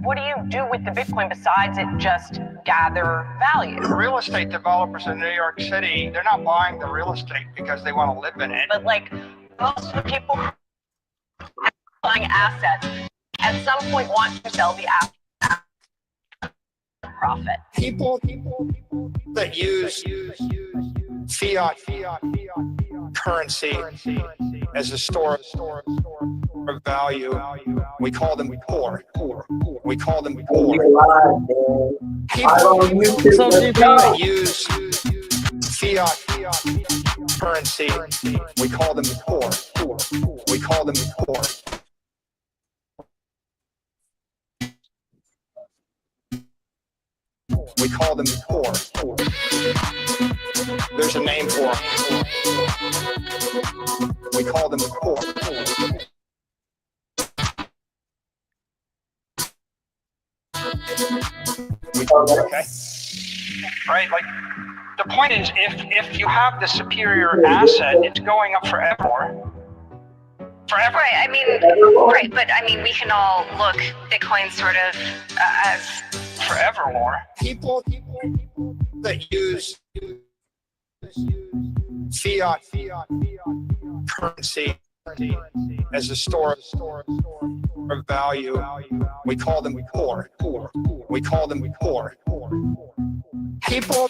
What do you do with the Bitcoin besides it just gather value? Real estate developers in New York City, they're not buying the real estate because they want to live in it. But like most of the people buying assets at some point want to sell the asset profit. People that use fiat currency as a store of value, we call them poor. We call them poor. People that use fiat currency, we call them poor. We call them poor. We call them poor. There's a name for them. We call them poor. Okay. Right, like the point is, if you have the superior asset, it's going up forever. Forever. Right. I mean, right. But I mean, we can all look Bitcoin sort of as forevermore. People that use fiat currency as a store of value, we call them poor. We call them poor. People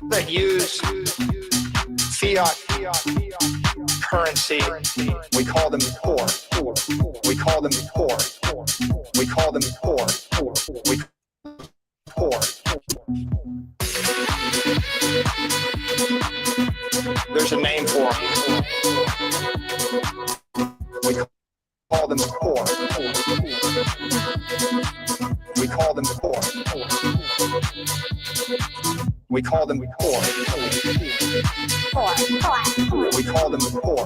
that use fiat currency, we call them poor. We call them poor. We call them poor. We poor. There's a name for them. We call them poor. We call them poor. We call them poor. We call them poor.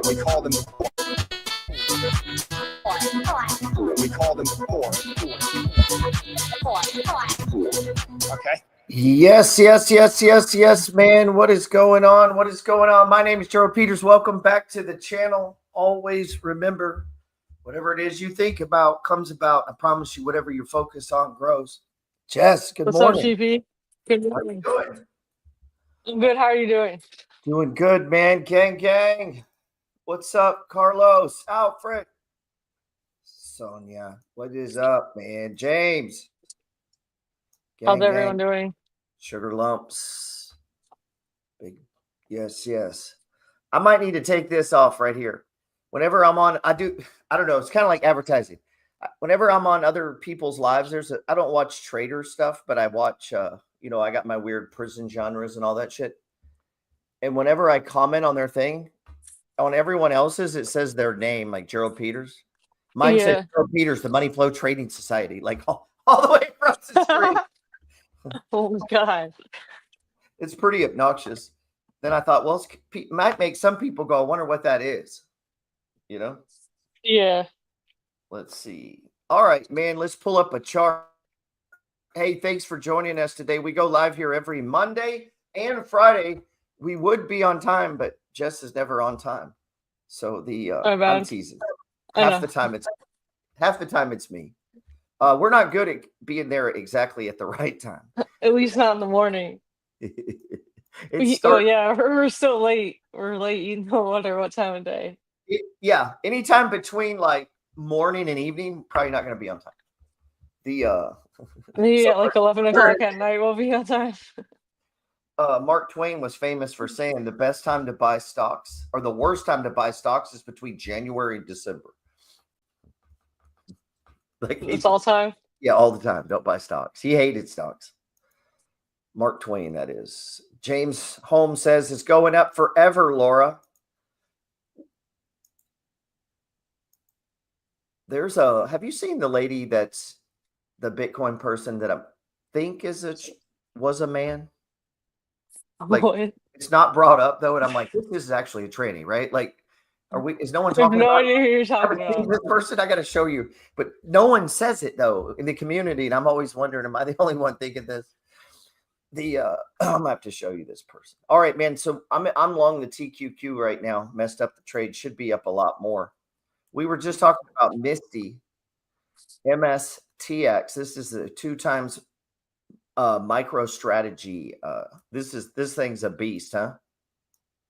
We call them poor. We call them poor. Okay. Yes, man. What is going on? What is going on? My name is Gerald Peters. Welcome back to the channel. Always remember, whatever it is you think about comes about. I promise you, whatever you focus on grows. Jess, good morning. What's up, GP? Good morning. How you doing? I'm good. How are you doing? Doing good, man. Gang. What's up, Carlos? Alfred? Sonia. What is up, man? James. How's everyone doing? Sugar lumps. Big. Yes. I might need to take this off right here. Whenever I'm on, I don't know. It's kind of like advertising. Whenever I'm on other people's lives, I don't watch trader stuff, but I watch, I got my weird prison genres and all that shit. And whenever I comment on their thing, on everyone else's, it says their name, like Gerald Peters. Mine says Gerald Peters, the Money Flow Trading Society, like all the way across the street. Oh my God. It's pretty obnoxious. Then I thought, well, it might make some people go, I wonder what that is. Yeah. Let's see. All right, man, let's pull up a chart. Hey, thanks for joining us today. We go live here every Monday and Friday. We would be on time, but Jess is never on time. So I'm teasing. Half the time it's me. We're not good at being there exactly at the right time. At least not in the morning. We're still late. We're late, no matter what time of day. Anytime between like morning and evening, probably not going to be on time. Like 11 o'clock at night, we'll be on time. Mark Twain was famous for saying the best time to buy stocks, or the worst time to buy stocks, is between January and December. Like it's all time? Yeah, all the time. Don't buy stocks. He hated stocks. Mark Twain, that is. James Holmes says it's going up forever, Laura. Have you seen the lady that's the Bitcoin person that I think was a man? Like, it's not brought up though, and I'm like, this is actually a tranny, right? Like, is no one talking about? idea who you're talking about. This person, I got to show you, but no one says it though in the community, and I'm always wondering, am I the only one thinking this? I'm gonna have to show you this person. All right, man. So I'm long the TQQ right now. Messed up the trade. Should be up a lot more. We were just talking about Misty MSTX. This is a 2 times micro strategy. This thing's a beast, huh?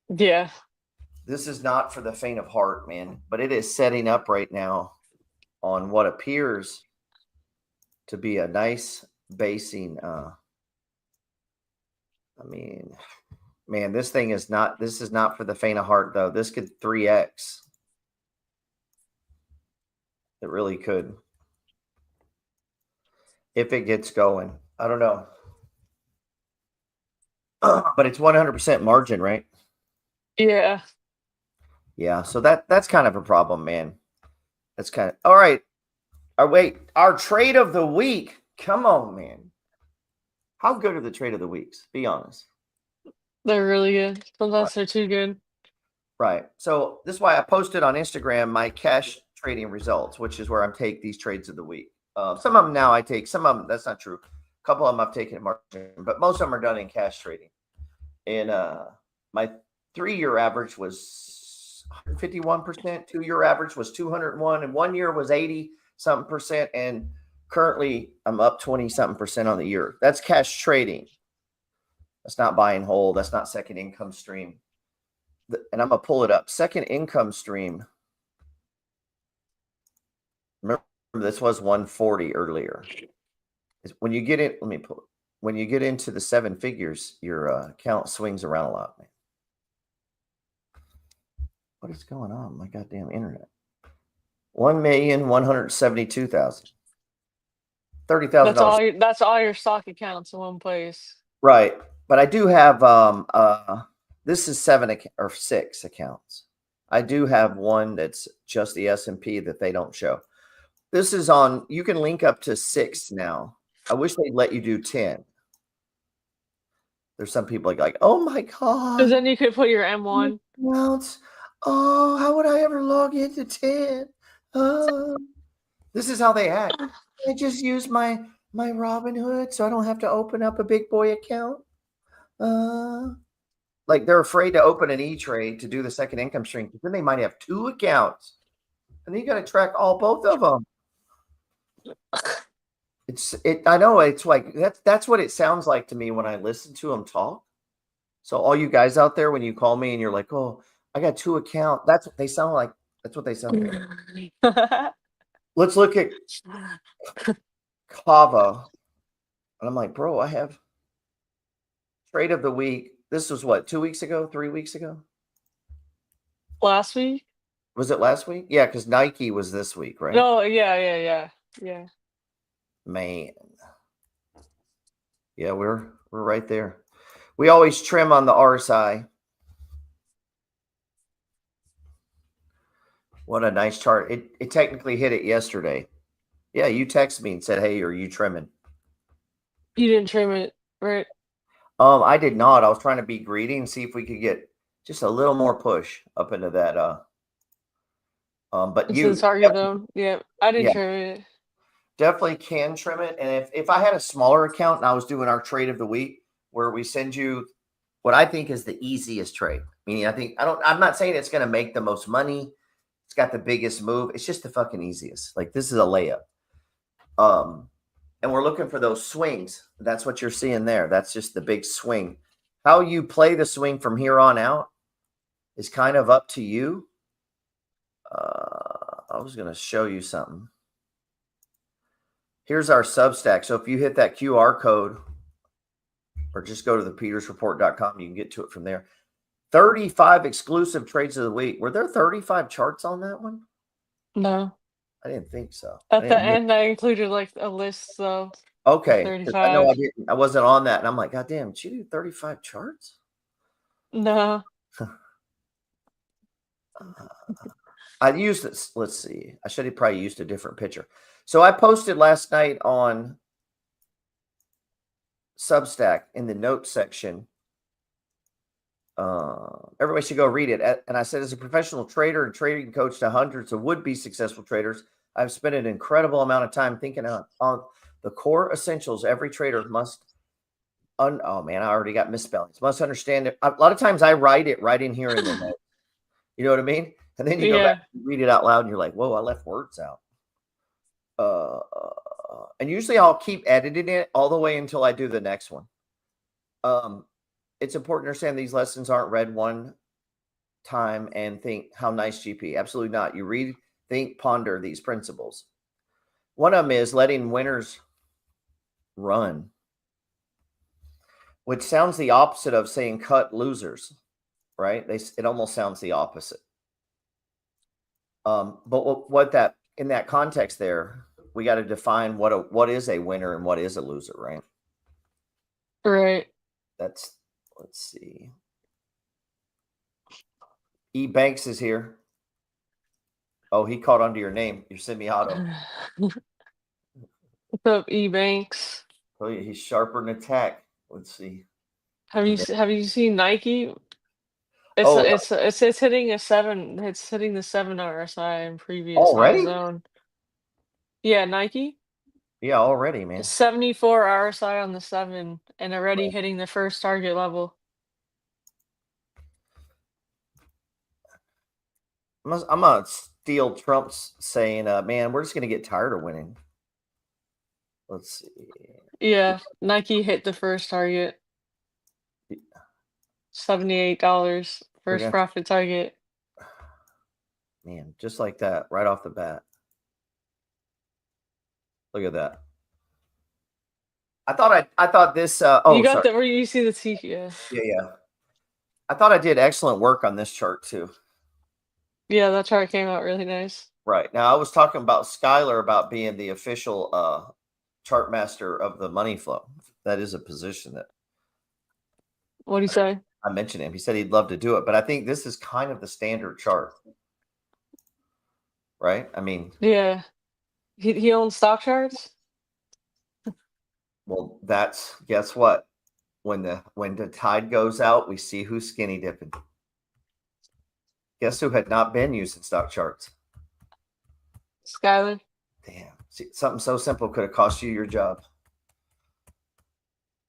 Yeah. This is not for the faint of heart, man. But it is setting up right now on what appears to be a nice basing. I mean, man, this is not for the faint of heart, though. This could 3x. It really could. If it gets going. I don't know. But it's 100% margin, right? Yeah. Yeah, so that's kind of a problem, man. That's kind of all right. Wait, our trade of the week. Come on, man. How good are the trade of the weeks? Be honest. They're really good. Sometimes they're too good. Right. So this is why I posted on Instagram my cash trading results, which is where I take these trades of the week. Some of them now I take. Some of them that's not true. A couple of them I've taken in margin, but most of them are done in cash trading. And my 3-year average was 151%. 2-year average was 201, and 1 year was 80-something percent. And currently, I'm up 20-something percent on the year. That's cash trading. That's not buy and hold. That's not second income stream. And I'm gonna pull it up. Second income stream. Remember, this was 140 earlier. When you get in, let me pull it. When you get into the 7 figures, your account swings around a lot, man. What is going on? My goddamn internet. 1,172,000. $30,000. That's all your stock accounts in one place. Right. But I do have this is 7 or 6 accounts. I do have one that's just the S&P that they don't show. This is on, you can link up to 6 now. I wish they'd let you do 10. There's some people like, oh my God. Because then you could put your M1. Oh, how would I ever log into 10? This is how they act. I just use my Robinhood so I don't have to open up a big boy account. Like they're afraid to open an E-Trade to do the second income stream because then they might have 2 accounts. And then you got to track both of them. I know it's like that's what it sounds like to me when I listen to them talk. So all you guys out there, when you call me and you're like, oh, I got 2 accounts. That's what they sound like. That's what they sound like. Let's look at Kava. And I'm like, bro, I have trade of the week. This was what, 2 weeks ago, 3 weeks ago? Last week? Was it last week? Yeah, because Nike was this week, right? No, yeah. Man. Yeah, we're right there. We always trim on the RSI. What a nice chart. It technically hit it yesterday. Yeah, you texted me and said, hey, are you trimming? You didn't trim it, right? I did not. I was trying to be greedy and see if we could get just a little more push up into that. But It's you the target zone. Yeah, I didn't trim it. Definitely can trim it. And if I had a smaller account and I was doing our trade of the week where we send you what I think is the easiest trade, meaning I'm not saying it's going to make the most money. It's got the biggest move. It's just the fucking easiest. Like this is a layup. And we're looking for those swings. That's what you're seeing there. That's just the big swing. How you play the swing from here on out is kind of up to you. I was going to show you something. Here's our Substack. So if you hit that QR code or just go to thepetersreport.com, you can get to it from there. 35 exclusive trades of the week. Were there 35 charts on that one? No. I didn't think so. At the end, I included like a list of okay. 35. I know I wasn't on that. And I'm like, God damn, did you do 35 charts? No. I used this. Let's see. I should have probably used a different picture. So I posted last night on Substack in the notes section. Everybody should go read it. And I said, as a professional trader and trading coach to hundreds of would-be successful traders, I've spent an incredible amount of time thinking on the core essentials every trader must Oh man, I already got misspellings. Must understand it. A lot of times I write it right in here in the note. You know what I mean? And then you go back Yeah. and read it out loud and you're like, whoa, I left words out. And usually I'll keep editing it all the way until I do the next one. It's important to understand these lessons aren't read one time and think how nice GP. Absolutely not. You read, think, ponder these principles. One of them is letting winners run, which sounds the opposite of saying cut losers, right? It almost sounds the opposite. But what that in that context there, we got to define what is a winner and what is a loser, right? Right. Let's see. E Banks is here. Oh, he caught onto your name. You're semi-auto. What's up, eBanks? Oh, yeah, he's sharper than attack. Let's see. Have you seen Nike? Oh, It's hitting a 7. It's hitting the 7 RSI in previous already? zone. Yeah, Nike. Yeah, already, man. 74 RSI on the 7 and already hitting the first target level. I'm gonna steal Trump's saying, man, we're just gonna get tired of winning. Let's see. Yeah, Nike hit the first target. $78 first profit target. Man, just like that, right off the bat. Look at that. I thought this. Oh, you got sorry. that where you see the T. Yeah. Yeah. I thought I did excellent work on this chart too. Yeah, that chart came out really nice. Right. Now I was talking about Skylar about being the official chart master of the money flow. That is a position that. What do you say? I mentioned him. He said he'd love to do it, but I think this is kind of the standard chart. Right? I mean, yeah. He owns stock charts? Well, guess what? When the tide goes out, we see who's skinny dipping. Guess who had not been using stock charts? Skylar. Damn. See, something so simple could have cost you your job.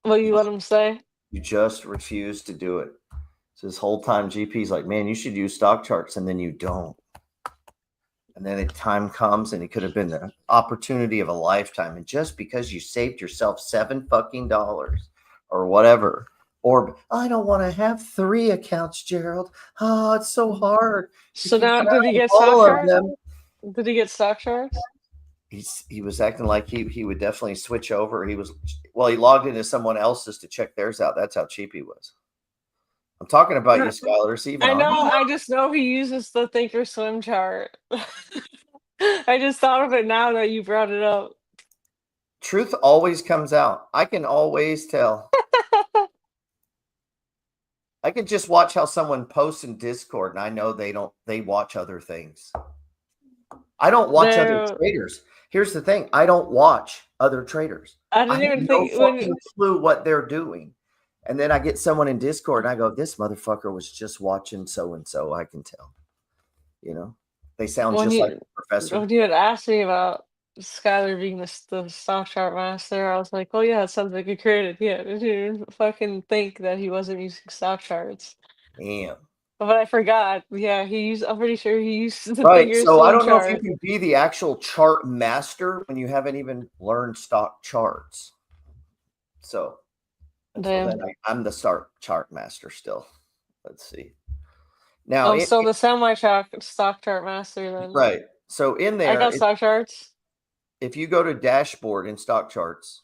What you let him say? You just refuse to do it. So this whole time GP's like, man, you should use stock charts, and then you don't. And then time comes and it could have been the opportunity of a lifetime. And just because you saved yourself $7 fucking or whatever, or I don't want to have 3 accounts, Gerald. Oh, it's so hard. So now did he get stock charts? Did he get stock charts? He was acting like he would definitely switch over. He logged into someone else's to check theirs out. That's how cheap he was. I'm talking about you, Skylar. I know. I just know he uses the Thinkorswim chart. I just thought of it now that you brought it up. Truth always comes out. I can always tell. I can just watch how someone posts in Discord, and I know they watch other things. I don't watch other traders. Here's the thing. I don't watch other traders. I didn't even think no fucking clue what they're doing. And then I get someone in Discord and I go, this motherfucker was just watching so-and-so. I can tell. You know, they sound just like a professor. When you had asked me about Skylar being the stock chart master, I was like, oh yeah, it sounds like a creative. Yeah, I didn't fucking think that he wasn't using stock charts. Damn. But I forgot. Yeah, I'm pretty sure he used the right. So I don't know chart. if you can be the actual chart master when you haven't even learned stock charts. So then I'm the chart master still. Let's see. Now, so the stock chart master then. Right. So in there, I got stock charts. If you go to dashboard in stock charts,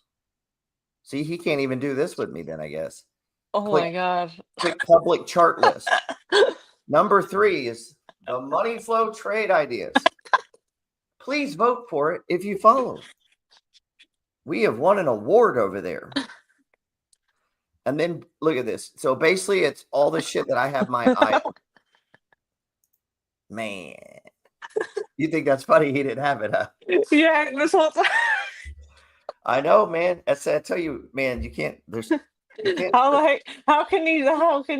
see, he can't even do this with me then, I guess. Oh my God. Click public chart list. Number 3 is the money flow trade ideas. Please vote for it if you follow. We have won an award over there. And then look at this. So basically, it's all the shit that I have my eye on. Man. You think that's funny? He didn't have it, huh? Yeah, this whole time. I know, man. I tell you, man, you can't. How can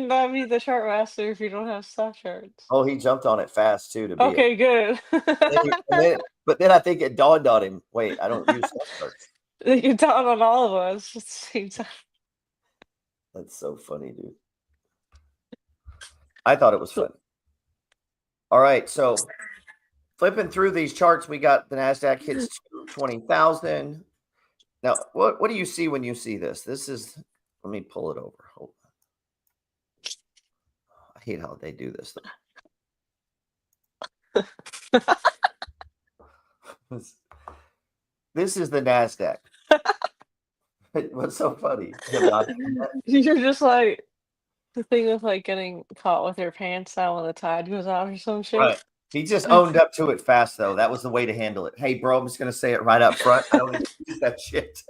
that be the chart master if you don't have stock charts? Oh, he jumped on it fast too. Okay, good. But then I think it dawned on him. Wait, I don't use stock charts. You dawned on all of us at the same time. That's so funny, dude. I thought it was funny. All right, so flipping through these charts, we got the Nasdaq hits 20,000. Now, what do you see when you see this? This is, let me pull it over. Hold on. I hate how they do this, though. This is the Nasdaq. What's so funny? You're just like the thing with like getting caught with your pants down when the tide goes out or some shit. Right. He just owned up to it fast, though. That was the way to handle it. Hey, bro, I'm just gonna say it right up front. I don't use that shit.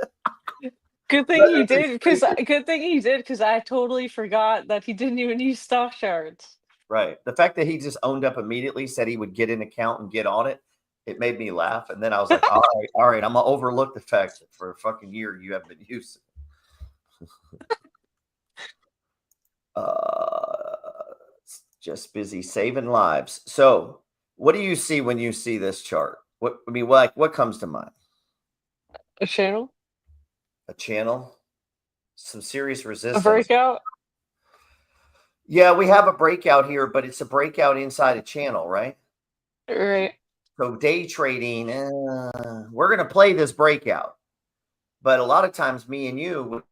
Good thing he did, because I totally forgot that he didn't even use stock charts. Right. The fact that he just owned up immediately, said he would get an account and get on it, it made me laugh. And then I was like, all right, I'm gonna overlook the fact that for a fucking year you haven't been used. Just busy saving lives. So what do you see when you see this chart? What comes to mind? A channel? A channel? Some serious resistance. A breakout? Yeah, we have a breakout here, but it's a breakout inside a channel, right? Right. So day trading, we're going to play this breakout. But a lot of times me and you would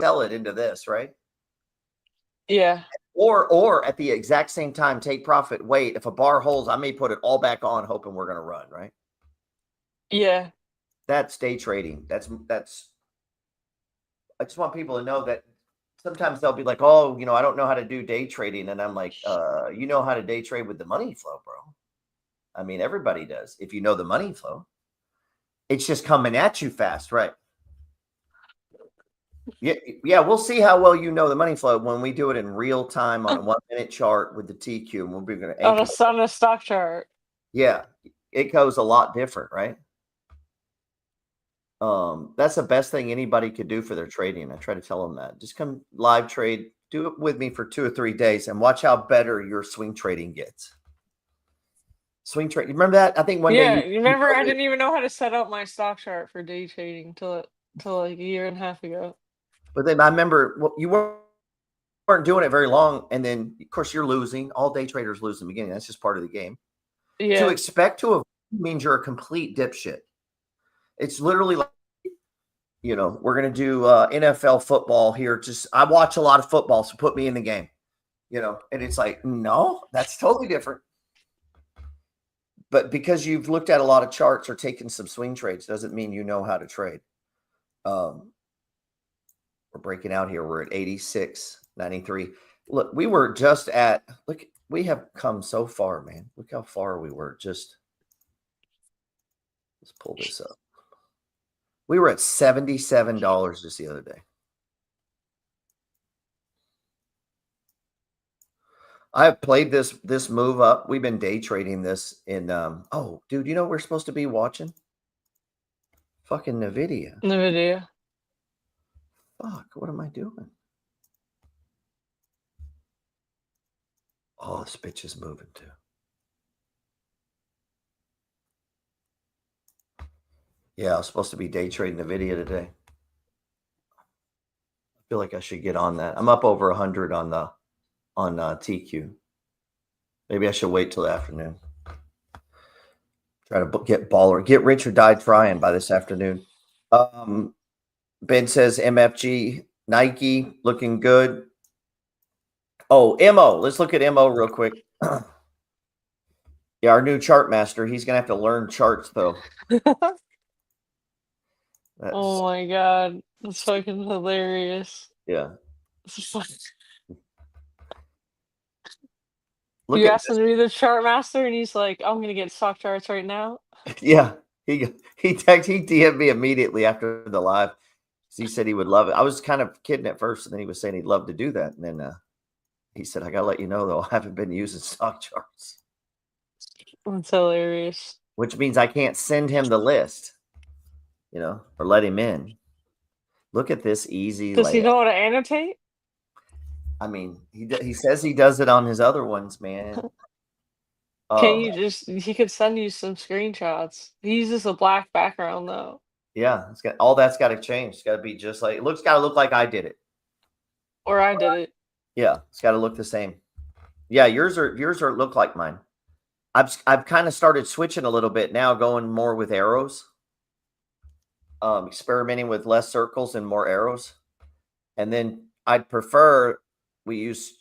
sell it into this, right? Yeah. Or at the exact same time, take profit, wait. If a bar holds, I may put it all back on, hoping we're going to run, right? Yeah. That's day trading. That's I just want people to know that sometimes they'll be like, oh, I don't know how to do day trading. And I'm like, you know how to day trade with the money flow, bro. I mean, everybody does. If you know the money flow, it's just coming at you fast, right? Yeah, we'll see how well you know the money flow when we do it in real time on a 1 minute chart with the TQ, and we'll be going to on a stock chart. Yeah, it goes a lot different, right? That's the best thing anybody could do for their trading. I try to tell them that. Just come live trade, do it with me for 2 or 3 days, and watch how better your swing trading gets. Swing trade. You remember that? I think one day. You remember I didn't even know how to set up my stock chart for day trading till like a year and a half ago. But then I remember you weren't doing it very long, and then of course you're losing. All day traders lose in the beginning. That's just part of the game. Yeah. To expect to avoid means you're a complete dipshit. It's literally like, we're going to do NFL football here. I watch a lot of football, so put me in the game, and it's like, no, that's totally different. But because you've looked at a lot of charts or taken some swing trades doesn't mean you know how to trade. We're breaking out here. We're at 86.93. Look, we were just we have come so far, man. Look how far we were. Let's pull this up. We were at $77 just the other day. I have played this move up. We've been day trading this in oh, dude, we're supposed to be watching? Fucking NVIDIA. Fuck, what am I doing? Oh, this bitch is moving too. Yeah, I was supposed to be day trading NVIDIA today. I feel like I should get on that. I'm up over 100 on TQ. Maybe I should wait till the afternoon. Try to get baller, get rich or die trying by this afternoon. Ben says MFG Nike looking good. Oh, MO. Let's look at MO real quick. Yeah, our new chart master. He's gonna have to learn charts though. Oh my god, that's fucking hilarious. Yeah. You asked him to be the chart master, and he's like, "I'm gonna get stock charts right now." Yeah, he DM'd me immediately after the live. He said he would love it. I was kind of kidding at first, and then he was saying he'd love to do that. And then he said, "I gotta let you know though, I haven't been using stock charts." That's hilarious. Which means I can't send him the list, or let him in. Look at this easy. Does he know how to annotate? I mean, he says he does it on his other ones, man. He could send you some screenshots. He uses a black background though. Yeah, all that's got to change. It's got to be just like, gotta look like I did it. Or I did it. Yeah, it's got to look the same. Yeah, yours are look like mine. I've kind of started switching a little bit now, going more with arrows. Experimenting with less circles and more arrows. And then I'd prefer we use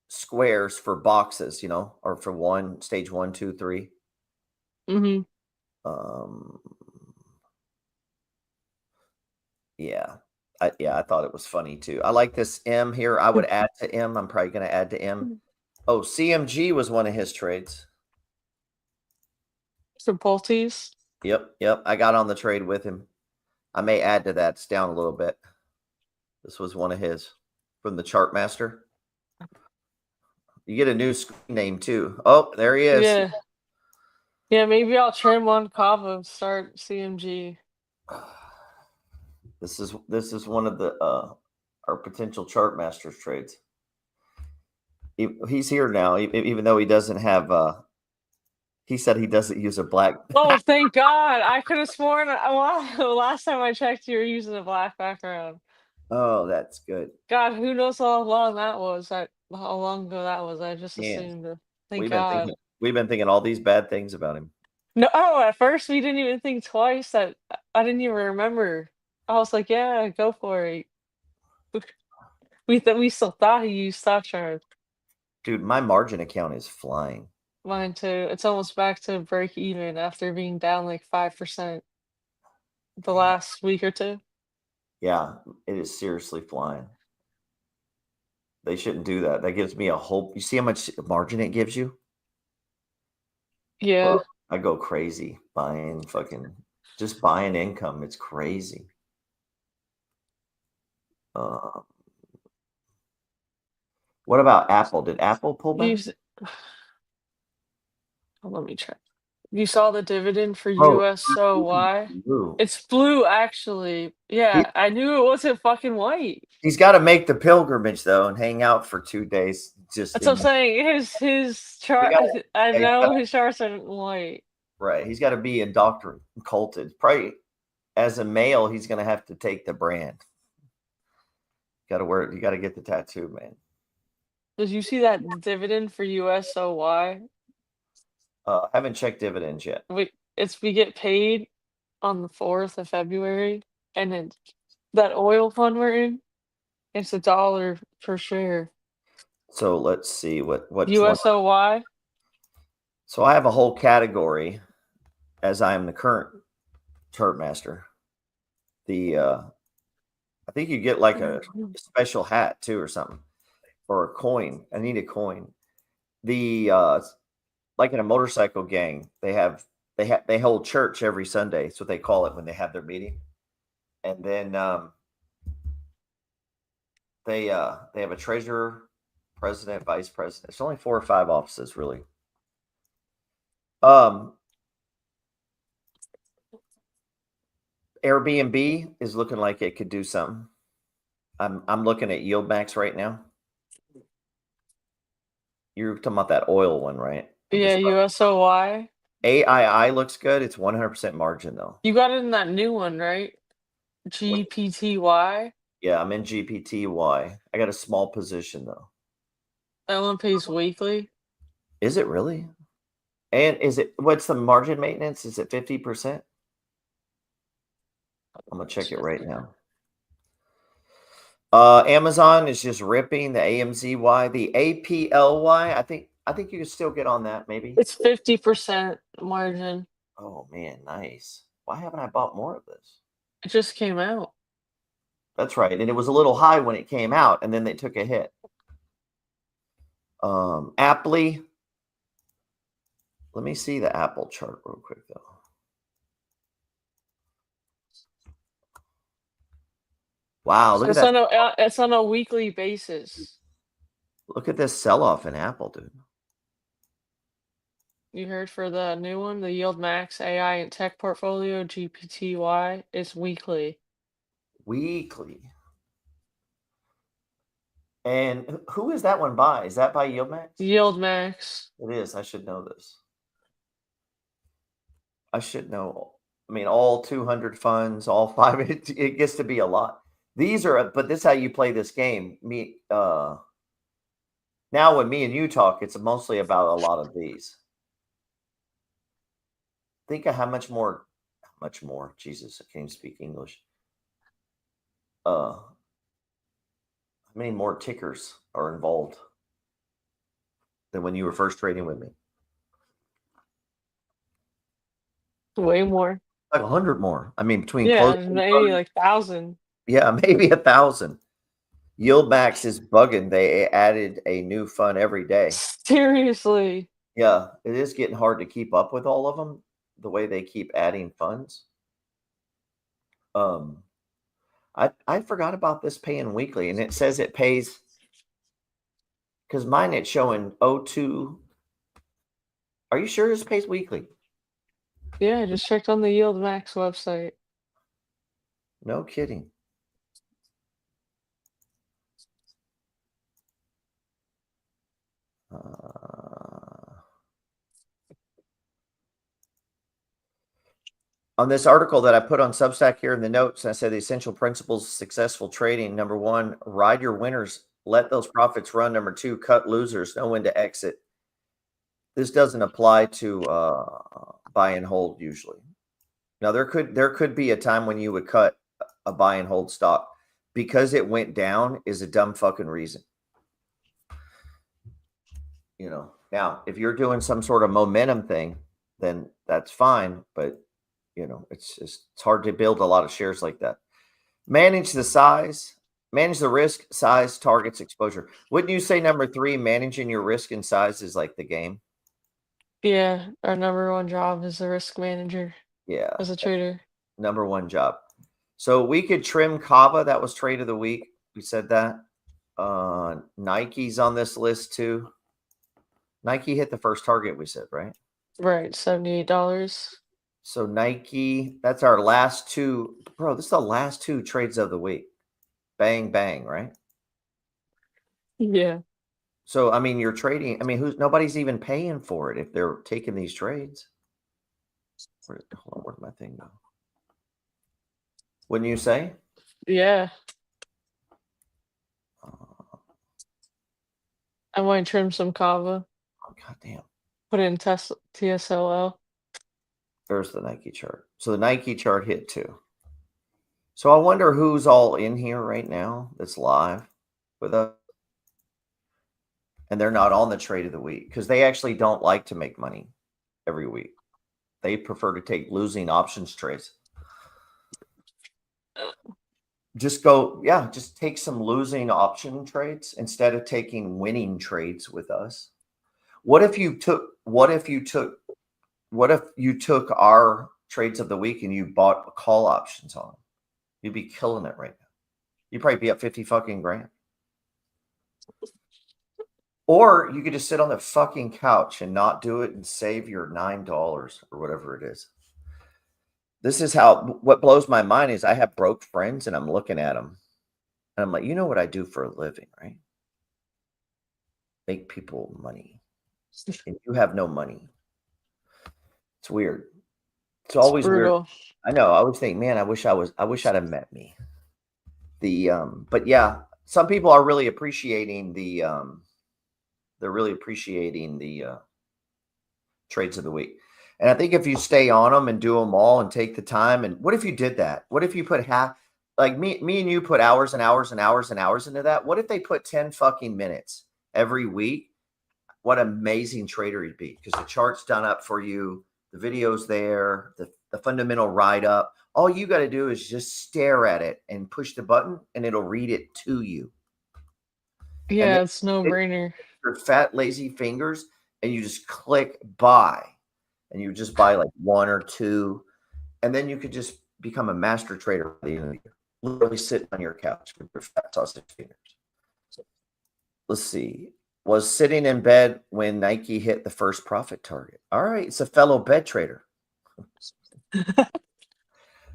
squares for boxes, or for stage 1, 2, 3. Mm-hmm. Yeah. I thought it was funny too. I like this M here. I would add to M. I'm probably going to add to M. Oh, CMG was one of his trades. Some Pulties. Yep. I got on the trade with him. I may add to that. It's down a little bit. This was one of his from the chart master. You get a new screen name too. Oh, there he is. Yeah. Yeah, maybe I'll trim one Kava and start CMG. This is one of the our potential chart masters trades. He's here now, even though he doesn't have. He said he doesn't use a black. Oh, thank God! I could have sworn last time I checked, you were using a black background. Oh, that's good. God, who knows how long that was? How long ago that was? I just Yeah. assumed. Thank God. We've been thinking all these bad things about him. No, at first we didn't even think twice. That I didn't even remember. I was like, yeah, go for it. We still thought he used stock chart. Dude, my margin account is flying. Mine too. It's almost back to break even after being down like 5% the last week or two. Yeah, it is seriously flying. They shouldn't do that. That gives me a hope. You see how much margin it gives you? Yeah. I go crazy buying income. It's crazy. What about Apple? Did Apple pull back? Let me check. You saw the dividend for Oh, USOY? blue. It's blue, actually. Yeah, I knew it wasn't fucking white. He's got to make the pilgrimage though and hang out for 2 days. That's what I'm saying. His chart. I know his charts aren't white. Right. He's got to be indoctrinated, culted. Probably as a male, he's going to have to take the brand. Got to wear it. You got to get the tattoo, man. Did you see that dividend for USOY? Haven't checked dividends yet. We get paid on the 4th of February, and then that oil fund we're in, it's $1 per share. So let's see what USOY. So I have a whole category, as I am the current chart master. I think you get like a special hat too or something, or a coin. I need a coin. Like in a motorcycle gang, they hold church every Sunday. That's what they call it when they have their meeting. And then they have a treasurer, president, vice president. It's only 4 or 5 offices, really. Airbnb is looking like it could do something. I'm looking at yield max right now. You're talking about that oil one, right? Yeah, USOY. AII looks good. It's 100% margin though. You got it in that new one, right? GPTY. Yeah, I'm in GPTY. I got a small position though. That one pays weekly. Is it really? And what's the margin maintenance? Is it 50%? I'm gonna check it right now. Amazon is just ripping the AMZY, the APLY. I think you can still get on that, maybe. It's 50% margin. Oh man, nice. Why haven't I bought more of this? It just came out. That's right. And it was a little high when it came out, and then they took a hit. Aptly. Let me see the Apple chart real quick, though. Wow, look at that. It's on a weekly basis. Look at this sell-off in Apple, dude. You heard for the new one, the Yield Max AI and Tech Portfolio, GPTY, it's weekly. Weekly. And who is that one by? Is that by Yield Max? Yield Max. It is. I should know this. I should know. I mean, all 200 funds, all 5. It gets to be a lot. These are, but this is how you play this game. Now when me and you talk, it's mostly about a lot of these. Think of how much more. Jesus, I can't even speak English. How many more tickers are involved than when you were first trading with me? Way more. Like 100 more. I mean, between Yeah, closing maybe funds, like 1,000. yeah, maybe 1,000. Yield Max is bugging. They added a new fund every day. Seriously. Yeah, it is getting hard to keep up with all of them, the way they keep adding funds. I forgot about this paying weekly, and it says it pays, because mine it's showing 02. Are you sure this pays weekly? Yeah, I just checked on the Yield Max website. No kidding. On this article that I put on Substack here in the notes, I said the essential principles of successful trading. Number 1, ride your winners. Let those profits run. Number 2, cut losers. Know when to exit. This doesn't apply to buy and hold usually. Now there could be a time when you would cut a buy and hold stock because it went down is a dumb fucking reason. Now if you're doing some sort of momentum thing, then that's fine. But it's hard to build a lot of shares like that. Manage the size, manage the risk, size, targets, exposure. Wouldn't you say number 3, managing your risk and size is like the game? Yeah, our number 1 job is a risk manager. Yeah. As a trader. Number 1 job. So we could trim Kava. That was trade of the week. We said that. Nike's on this list too. Nike hit the first target, we said, right? Right, $78. So Nike, that's our last 2. Bro, this is the last 2 trades of the week. Bang, bang, right? Yeah. So, I mean, you're trading. I mean, nobody's even paying for it if they're taking these trades. Hold on, where'd my thing go? Wouldn't you say? Yeah. I might trim some Kava. Oh, goddamn. Put it in TSLL. There's the Nike chart. So the Nike chart hit too. So I wonder who's all in here right now that's live with us. And they're not on the trade of the week because they actually don't like to make money every week. They prefer to take losing options trades. Just take some losing option trades instead of taking winning trades with us. What if you took our trades of the week and you bought call options on them? You'd be killing it right now. You'd probably be up 50 fucking grand. Or you could just sit on the fucking couch and not do it and save your $9 or whatever it is. This is what blows my mind is I have broke friends and I'm looking at them and I'm like, you know what I do for a living, right? Make people money. And you have no money. It's weird. It's always brutal. weird. I know. I always think, man, I wish I'd have met me. But yeah, some people are really appreciating the trades of the week. And I think if you stay on them and do them all and take the time, and what if you did that? What if you put like me and you put hours and hours and hours and hours into that? What if they put 10 fucking minutes every week? What an amazing trader you'd be, because the chart's done up for you. The video's there, the fundamental write-up. All you got to do is just stare at it and push the button and it'll read it to you. Yeah, it's no brainer. Your fat, lazy fingers, and you just click buy. And you just buy like 1 or 2. And then you could just become a master trader by the end of the year. Literally sitting on your couch with your fat sausage fingers. Let's see. Was sitting in bed when Nike hit the first profit target. All right. It's a fellow bed trader.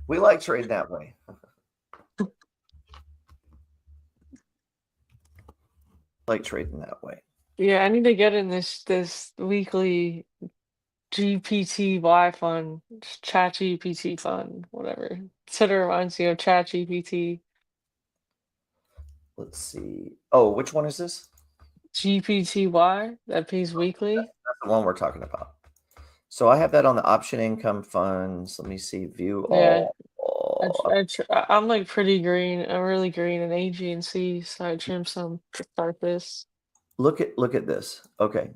We like trading that way. Like trading that way. Yeah, I need to get in this weekly GPT-Y fund, Chat GPT fund, whatever. Sort of reminds me of Chat GPT. let's see. Oh, which one is this? GPTY that pays weekly. That's the one we're talking about. So I have that on the option income funds. Let me see. View Yeah. all. I'm like pretty green. I'm really green in A, G, and C, so I trimmed some to start this. Look at this. Okay.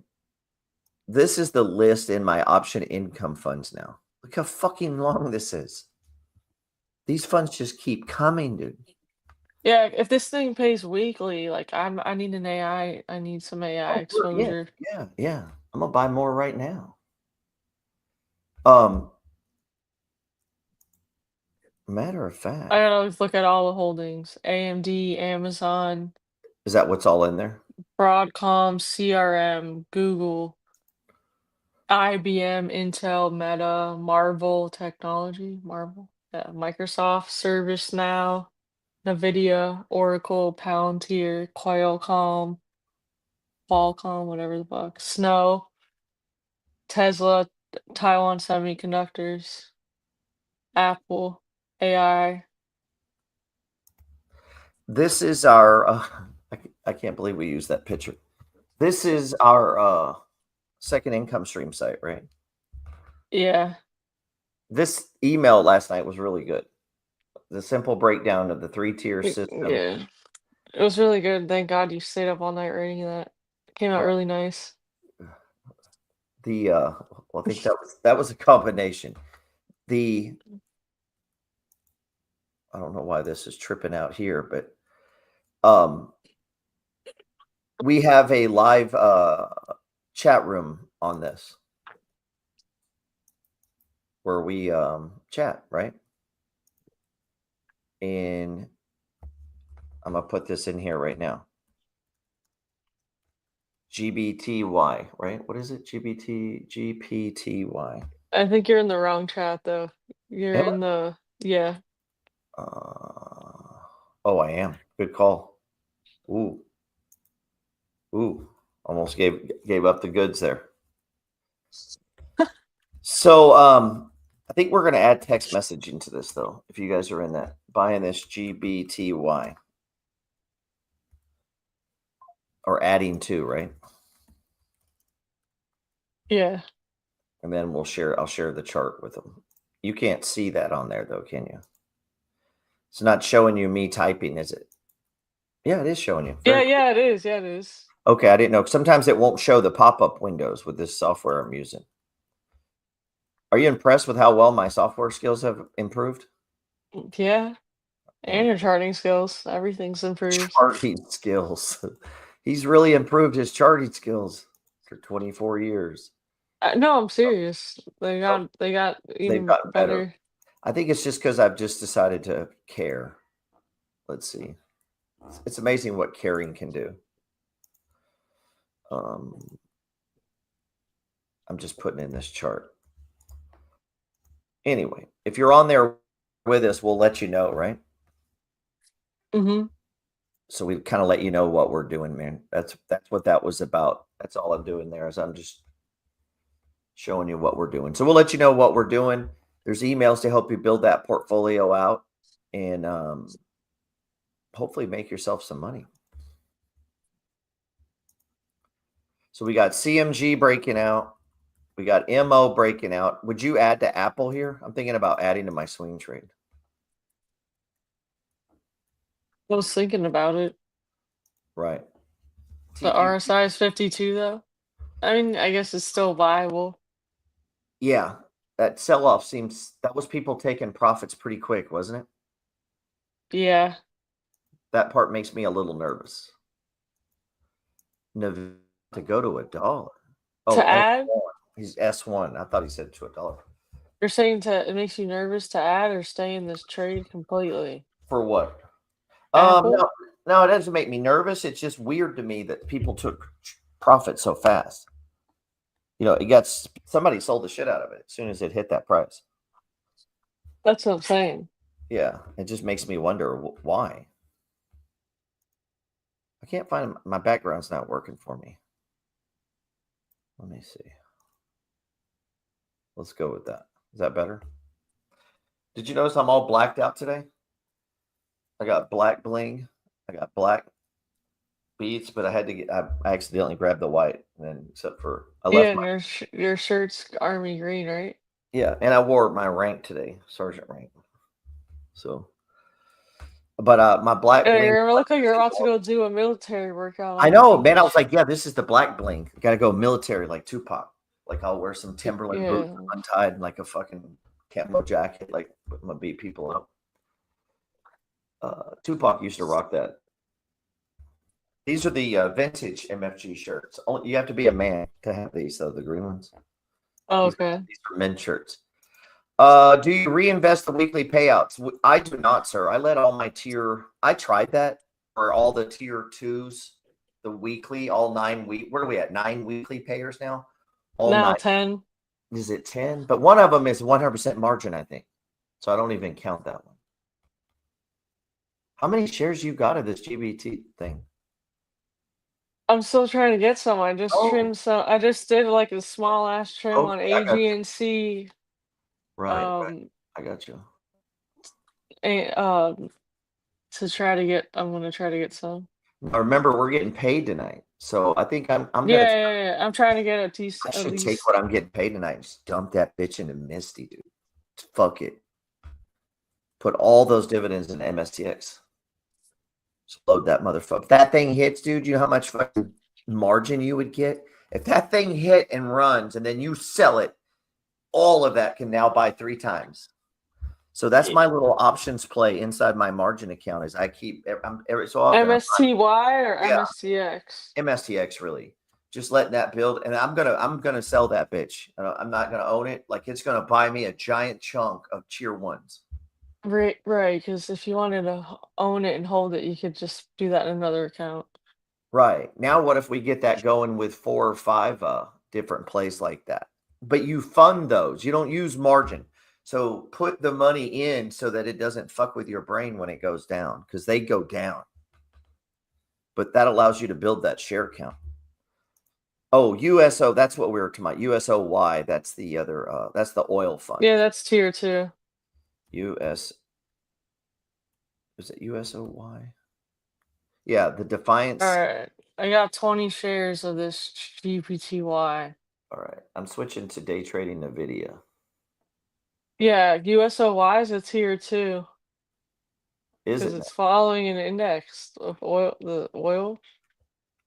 This is the list in my option income funds now. Look how fucking long this is. These funds just keep coming, dude. Yeah, if this thing pays weekly, like I need an AI. I need some AI exposure. Yeah. I'm gonna buy more right now. Matter of fact, I gotta always look at all the holdings: AMD, Amazon, is that what's all in there? Broadcom, CRM, Google, IBM, Intel, Meta, Marvel Technology, yeah, Microsoft, ServiceNow, NVIDIA, Oracle, Palantir, Qualcomm, whatever the fuck, Snow, Tesla, Taiwan Semiconductors, Apple, AI. This is our. I can't believe we used that picture. This is our second income stream site, right? Yeah. This email last night was really good. The simple breakdown of the 3-tier system. Yeah. It was really good. Thank God you stayed up all night writing that. It came out really nice. Well, I think that was a combination. I don't know why this is tripping out here, but we have a live chat room on this where we chat, right? And I'm gonna put this in here right now. GBTY, right? What is it? GPTY. I think you're in the wrong chat though. You're in the yeah. Oh, I am. Good call. Ooh, almost gave up the goods there. So, I think we're going to add text messaging to this though. If you guys are in that, buying this GBTY or adding to, right? Yeah. And then I'll share the chart with them. You can't see that on there though, can you? It's not showing you me typing, is it? Yeah, it is showing you. Yeah, it is. Yeah, it is. Okay, I didn't know. Sometimes it won't show the pop-up windows with this software I'm using. Are you impressed with how well my software skills have improved? Yeah. And your charting skills. Everything's improved. Charting skills. He's really improved his charting skills for 24 years. No, I'm serious. They got even gotten better. I think it's just because I've just decided to care. Let's see. It's amazing what caring can do. I'm just putting in this chart. Anyway, if you're on there with us, we'll let you know, right? Mm-hmm. So we kind of let you know what we're doing, man. That's what that was about. That's all I'm doing there is I'm just showing you what we're doing. So we'll let you know what we're doing. There's emails to help you build that portfolio out and hopefully make yourself some money. So we got CMG breaking out. We got MO breaking out. Would you add to Apple here? I'm thinking about adding to my swing trade. I was thinking about it. Right. The RSI is 52 though. I mean, I guess it's still viable. Yeah. That sell-off that was people taking profits pretty quick, wasn't it? Yeah. That part makes me a little nervous. To go to $1. Oh, To add? S1. He's S1. I thought he said to $1. You're saying it makes you nervous to add or stay in this trade completely? For what? Apple? No, it doesn't make me nervous. It's just weird to me that people took profit so fast. You know, somebody sold the shit out of it as soon as it hit that price. That's what I'm saying. Yeah, it just makes me wonder why. I can't find my background's not working for me. Let me see. Let's go with that. Is that better? Did you notice I'm all blacked out today? I got black bling. I got black beats, but I had to get. I accidentally grabbed the white, and then except for I Yeah, left. and My, your shirt's army green, right? yeah, and I wore my rank today, sergeant rank. So, but my black Yeah, bling. you look like you're about to go do a military workout I on the know, man. I was beach. like, yeah, this is the black bling. Got to go military like Tupac. Like I'll wear some Timberland boots Yeah. untied and like a fucking camo jacket. Like I'm gonna beat people up. Tupac used to rock that. These are the vintage MFG shirts. Only you have to be a man to have these, though. The green ones. Oh, These, okay. these are men's shirts. Do you reinvest the weekly payouts? I do not, sir. I let all my tier. I tried that for all the tier twos, the weekly, all 9 week. Where are we at? 9 weekly payers now. All Now 9. 10. Is it 10? But one of them is 100% margin, I think. So I don't even count that one. How many shares you got of this GBT thing? I'm still trying to get some. I just trimmed some. I just did like a small ass trim on Okay, I got you. AGNC. Right. I got you. And, to try to get. I'm gonna try to get some. Now remember, we're getting paid tonight, so I think I'm gonna. Yeah. I'm trying to get I at should take least. what I'm getting paid tonight and just dump that bitch into Misty, dude. Fuck it. Put all those dividends in MSTX. Just load that motherfucker. If that thing hits, dude, you know how much fucking margin you would get? If that thing hit and runs and then you sell it, all of that can now buy 3 times. So that's my little options play inside my margin account. Is I keep every so often MSTY or Yeah. MSTX? MSTX really. Just letting that build, and I'm gonna sell that bitch. I'm not gonna own it. Like it's gonna buy me a giant chunk of tier ones. Right. Because if you wanted to own it and hold it, you could just do that in another account. Right now, what if we get that going with 4 or 5 different plays like that? But you fund those. You don't use margin. So put the money in so that it doesn't fuck with your brain when it goes down, because they go down. But that allows you to build that share count. Oh, USO, that's what we were talking about. USOY, that's the other, that's the oil fund. Yeah, that's tier 2. US, is it USOY? Yeah, the Defiance. All right. I got 20 shares of this GPTY. All right, I'm switching to day trading NVIDIA. Yeah, USOY is a tier 2 Is because it? it's following an index of oil, the oil.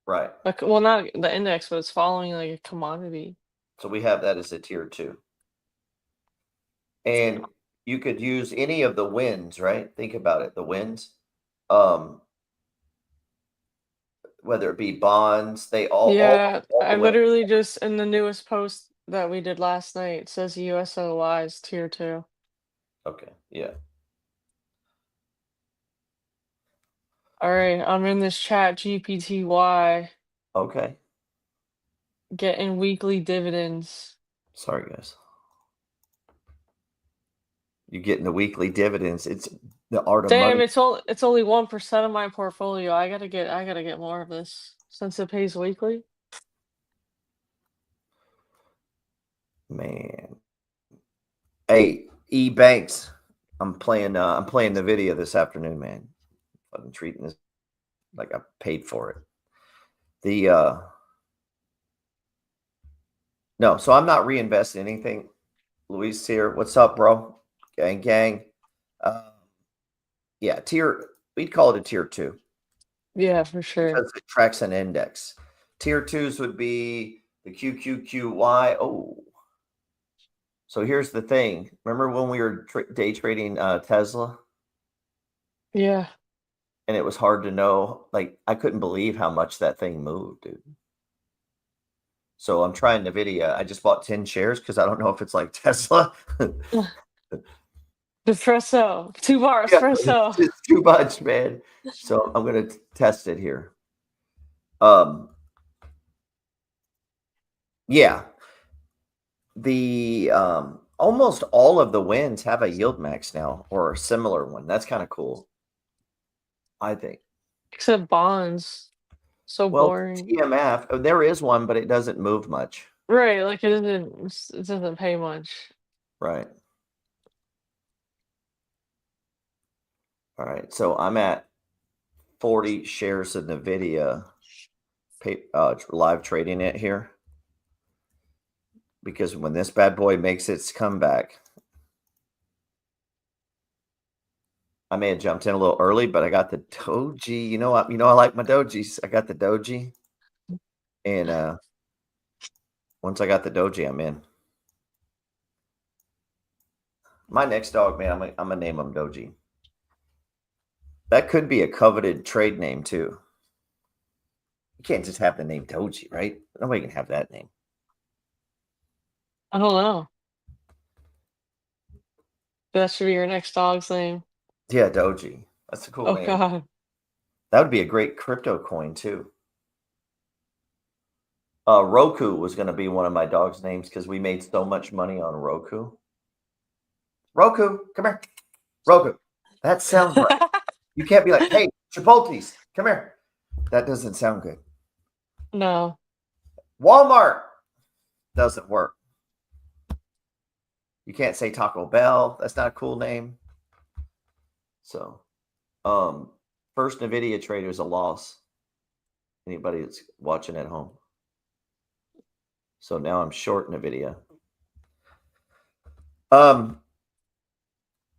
Right. Like, well, not the index, but it's following like a commodity. So we have that as a tier 2. And you could use any of the wins, right? Think about it, the wins. Whether it be bonds, they Yeah, all I the wins. literally just in the newest post that we did last night, it says USOY is tier 2. Okay, yeah. All right, I'm in this chat GPTY Okay. getting weekly dividends. Sorry, guys. You're getting the weekly dividends. It's the art of Damn, money. it's only 1% of my portfolio. I gotta get more of this since it pays weekly. Man. Hey, E-Banks. I'm playing the video this afternoon, man. I'm treating this like I paid for it. No, so I'm not reinvesting anything. Luis here. What's up, bro? Gang. Yeah, we'd call it a tier 2 Yeah, for sure. because it tracks an index. Tier 2s would be the QQQY. Oh, so here's the thing. Remember when we were day trading Tesla? Yeah. And it was hard to know. Like, I couldn't believe how much that thing moved, dude. So I'm trying NVIDIA. I just bought 10 shares because I don't know if it's like Tesla. Espresso, 2-bar espresso. It's too much, man. So I'm going to test it here. Yeah. The almost all of the wins have a yield max now or a similar one. That's kind of cool, I think. Except bonds. So Well, boring. TMF, there is one, but it doesn't move much. Right, like it doesn't pay much. Right. All right. So I'm at 40 shares of NVIDIA. live trading it here. Because when this bad boy makes its comeback, I may have jumped in a little early, but I got the doji. You know what? I like my dojis. I got the doji. And once I got the doji, I'm in. My next dog, man, I'm gonna name him Doji. That could be a coveted trade name too. You can't just have the name Doji, right? Nobody can have that name. I don't know. That should be your next dog's name. Yeah, Doji. That's a cool Oh name. God. That would be a great crypto coin too. Roku was going to be one of my dog's names because we made so much money on Roku. Roku, come here. Roku. That sounds right. You can't be like, hey, Chipotle's, come here. That doesn't sound good. No. Walmart doesn't work. You can't say Taco Bell. That's not a cool name. So, first NVIDIA trader is a loss. Anybody that's watching at home. So now I'm short NVIDIA.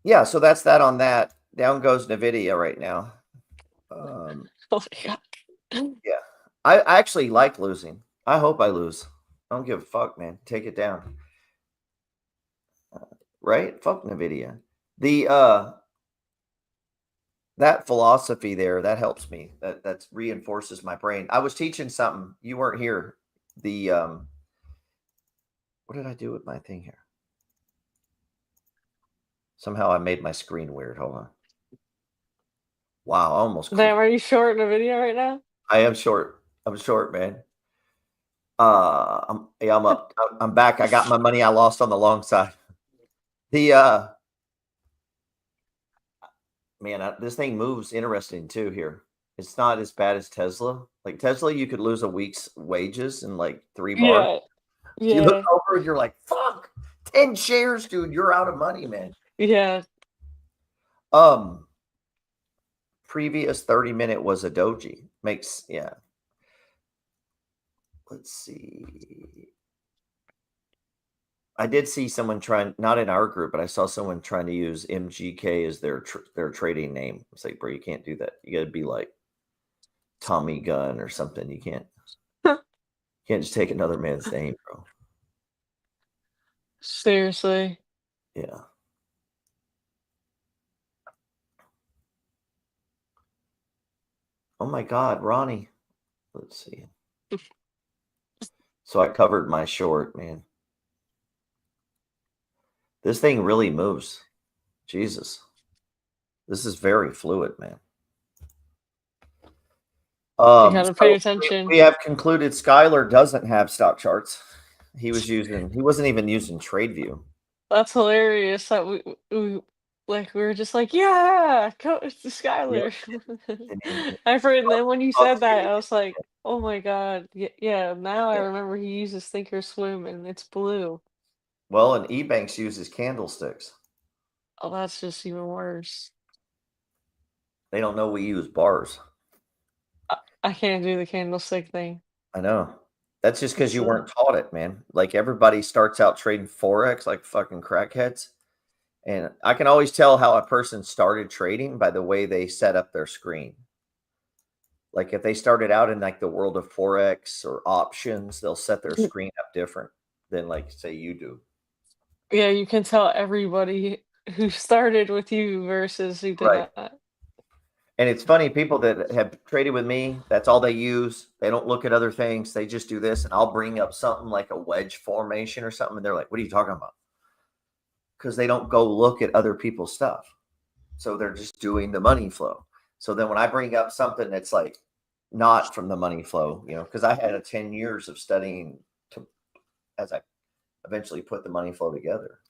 Yeah, so that's that on that. Down goes NVIDIA right now. Oh my God. Yeah, I actually like losing. I hope I lose. I don't give a fuck, man. Take it down. Right? Fuck NVIDIA. That philosophy there, that helps me. That reinforces my brain. I was teaching something. You weren't here. What did I do with my thing here? Somehow I made my screen weird. Hold on. Wow, almost. Damn, are you short in a video right now? I am short. I'm short, man. I'm up. I'm back. I got my money I lost on the long side. This thing moves interesting too here. It's not as bad as Tesla. Like Tesla, you could lose a week's wages in like 3 bars. Yeah. You look over and you're like, fuck, 10 shares, dude. You're out of money, man. Yeah. Previous 30-minute was a doji. Yeah. Let's see. I did see someone trying, not in our group, but I saw someone trying to use MGK as their trading name. It's like, bro, you can't do that. You got to be like Tommy Gunn or something. You can't just take another man's name, bro. Seriously. Yeah. Oh my God, Ronnie. Let's see. So I covered my short, man. This thing really moves. Jesus. This is very fluid, man. You gotta pay attention. We have concluded Skylar doesn't have stock charts. He wasn't even using TradeView. That's hilarious that we were just like, yeah, it's the Skylar. I've heard, and then when you said that, I was like, oh my God, yeah. Now I remember he uses Thinkorswim and it's blue. Well, and eBanks uses candlesticks. Oh, that's just even worse. They don't know we use bars. I can't do the candlestick thing. I know. That's just because you weren't taught it, man. Like everybody starts out trading Forex like fucking crackheads. And I can always tell how a person started trading by the way they set up their screen. Like if they started out in like the world of Forex or options, they'll set their screen up different than like say you do. Yeah, you can tell everybody who started with you versus who did not. And it's funny, people that have traded with me, that's all they use. They don't look at other things. They just do this. And I'll bring up something like a wedge formation or something. And they're like, what are you talking about? Because they don't go look at other people's stuff. So they're just doing the money flow. So then when I bring up something that's like not from the money flow, because I had 10 years of studying as I eventually put the money flow together.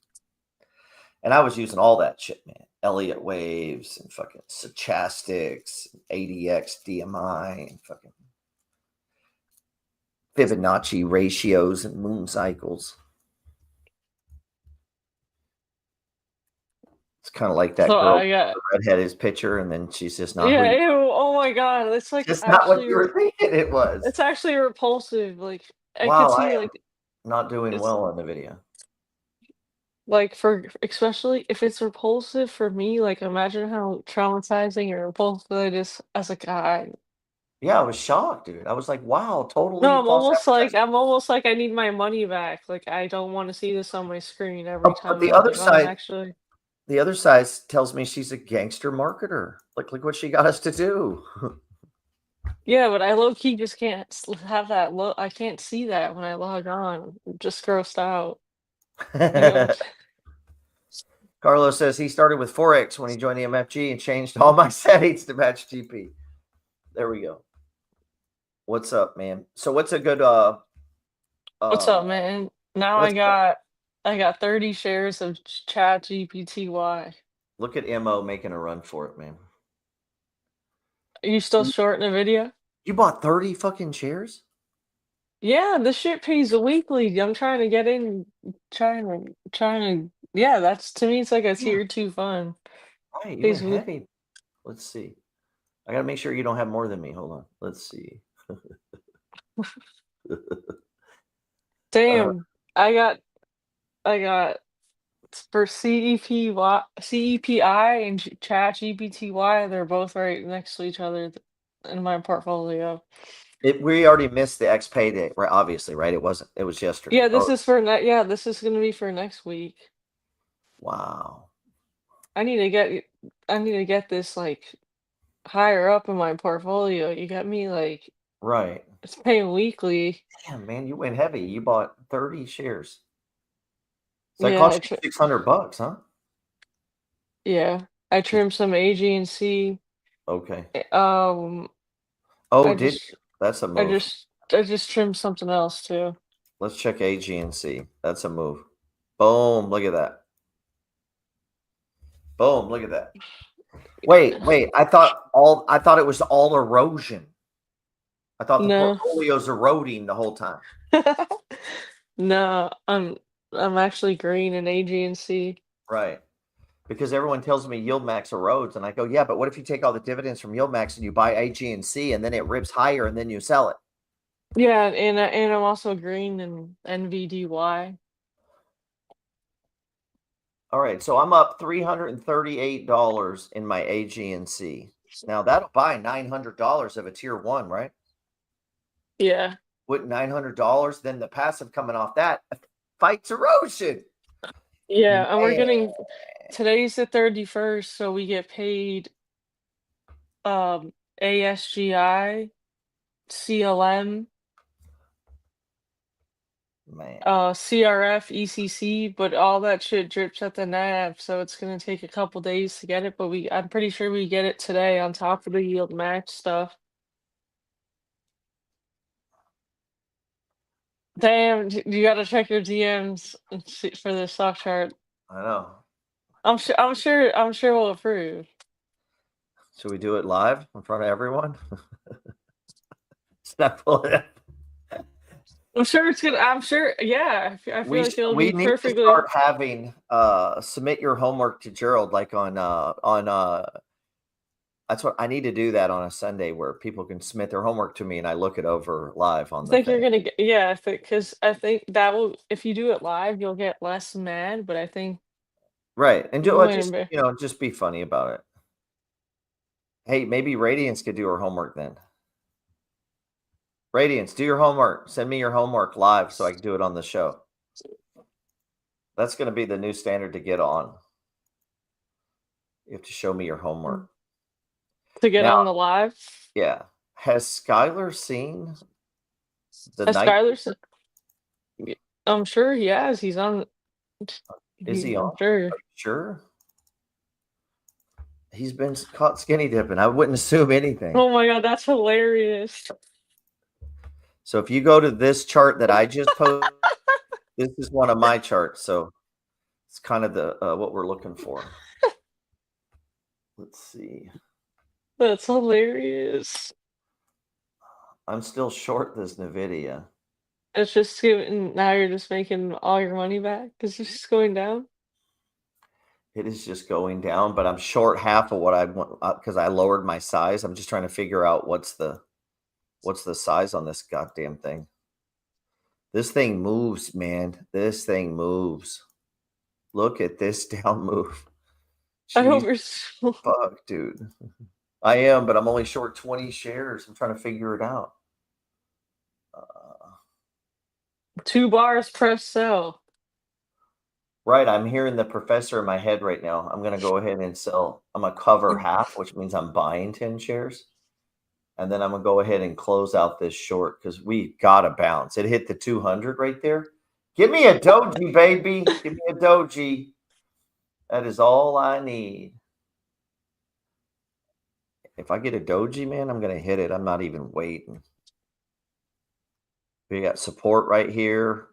And I was using all that shit, man. Elliott waves and fucking stochastics, ADX, DMI, and fucking Fibonacci ratios and moon cycles. It's kind of like that So girl I got redhead his picture, and then she's just not who yeah. you. Ew, oh my god, it's like It's not what actually you were thinking it was. it's actually repulsive. Like I could Wow, I see am like not doing it's well on the video. like for especially if it's repulsive for me. Like imagine how traumatizing or repulsive it is as a guy. Yeah, I was shocked, dude. I was like, wow, totally No, false advertising. I'm almost like I need my money back. Like I don't want to see this on my screen every Oh, but time. And I'm like, oh, I'm actually the other side tells me she's a gangster marketer. Like, look what she got us to do. yeah, but I low key just can't have that look. I can't see that when I log on. I'm just grossed out. You know. Carlos says he started with Forex when he joined the MFG and changed all my settings to match GP. There we go. What's up, man? So what's a good What's up, man? Now what's I got 30 shares of Chat GPTY. look at MO making a run for it, man. Are you still short in a video? You bought 30 fucking shares? Yeah, this shit pays weekly. I'm trying to get in, trying to. Yeah, that's to me. It's like a tier 2 fund. Right, you Pays went heavy. Let's see. I gotta make sure you don't have more than me. Hold on. Let's see. Damn, I got for CEPI and Chat GPTY. They're both right next to each other in my portfolio. We already missed the X payday, right? Obviously, right? It was yesterday. Yeah, this is for yeah, this is gonna be for next week. Wow. I need to get this like higher up in my portfolio. You got me like Right. it's paying weekly. Damn, man, you went heavy. You bought 30 shares. So that Yeah, cost you $600, huh? yeah. I trimmed some AG&C. Okay. Um, Oh, I did just you? That's a move. I just trimmed something else too. Let's check AG&C. That's a move. Boom. Look at that. Boom. Look at that. Wait. I thought it was all erosion. I thought the No. portfolio's eroding the whole time. No, I'm actually green in AG&C. Right. Because everyone tells me yield max erodes, and I go, yeah, but what if you take all the dividends from yield max and you buy AG&C and then it rips higher and then you sell it? Yeah, and I'm also green in NVDY. All right, so I'm up $338 in my AG&C. Now that'll buy $900 of a tier 1, right? Yeah. With $900, then the passive coming off that fights erosion. Yeah, and we're Man. getting today's the 31st, so we get paid ASGI, CLM, Man. CRF, ECC, but all that shit drips at the NAV, so it's gonna take a couple days to get it, but I'm pretty sure we get it today on top of the yield max stuff. Damn, you gotta check your DMs and for the stock chart. I know. I'm sure we'll approve. Should we do it live in front of everyone? Step it. I'm sure it's gonna. I'm sure. Yeah, I feel like it'll we be need perfectly. to start having submit your homework to Gerald, like on that's what I need to do, that on a Sunday where people can submit their homework to me and I look it over live on I the think thing. you're gonna get. Yeah, because I think that will. If you do it live, you'll get less mad. But I think Right, and just when just be funny about it. Hey, maybe Radiance could do her homework then. Radiance, do your homework. Send me your homework live so I can do it on the show. That's going to be the new standard to get on. You have to show me your homework to get now, on the live. Yeah. Has Skylar seen the As night? Skylar, I'm sure he has. He's on. Is he on? I'm sure. Sure. He's been caught skinny dipping. I wouldn't assume anything. Oh my god, that's hilarious. So if you go to this chart that I just posted, this is one of my charts. So it's kind of the what we're looking for. Let's see. That's hilarious. I'm still short this NVIDIA. It's just now you're just making all your money back because it's just going down. It is just going down, but I'm short half of what I want because I lowered my size. I'm just trying to figure out what's the size on this goddamn thing. This thing moves, man. This thing moves. Look at this down move. I hope Jeez, you're so fuck, dude. I am, but I'm only short 20 shares. I'm trying to figure it out. 2 bars press sell. Right, I'm hearing the professor in my head right now. I'm going to go ahead and sell. I'm going to cover half, which means I'm buying 10 shares. And then I'm going to go ahead and close out this short because we got to bounce. It hit the 200 right there. Give me a doji, baby. Give me a doji. That is all I need. If I get a doji, man, I'm going to hit it. I'm not even waiting. We got support right here.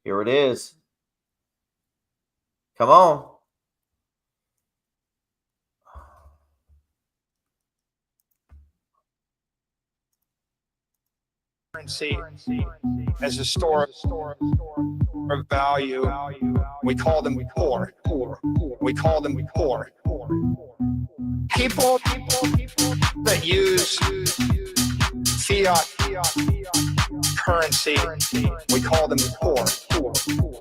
Here it is. Come on. Currency as a store of value. We call them poor. We call them poor. People that use fiat currency, we call them poor.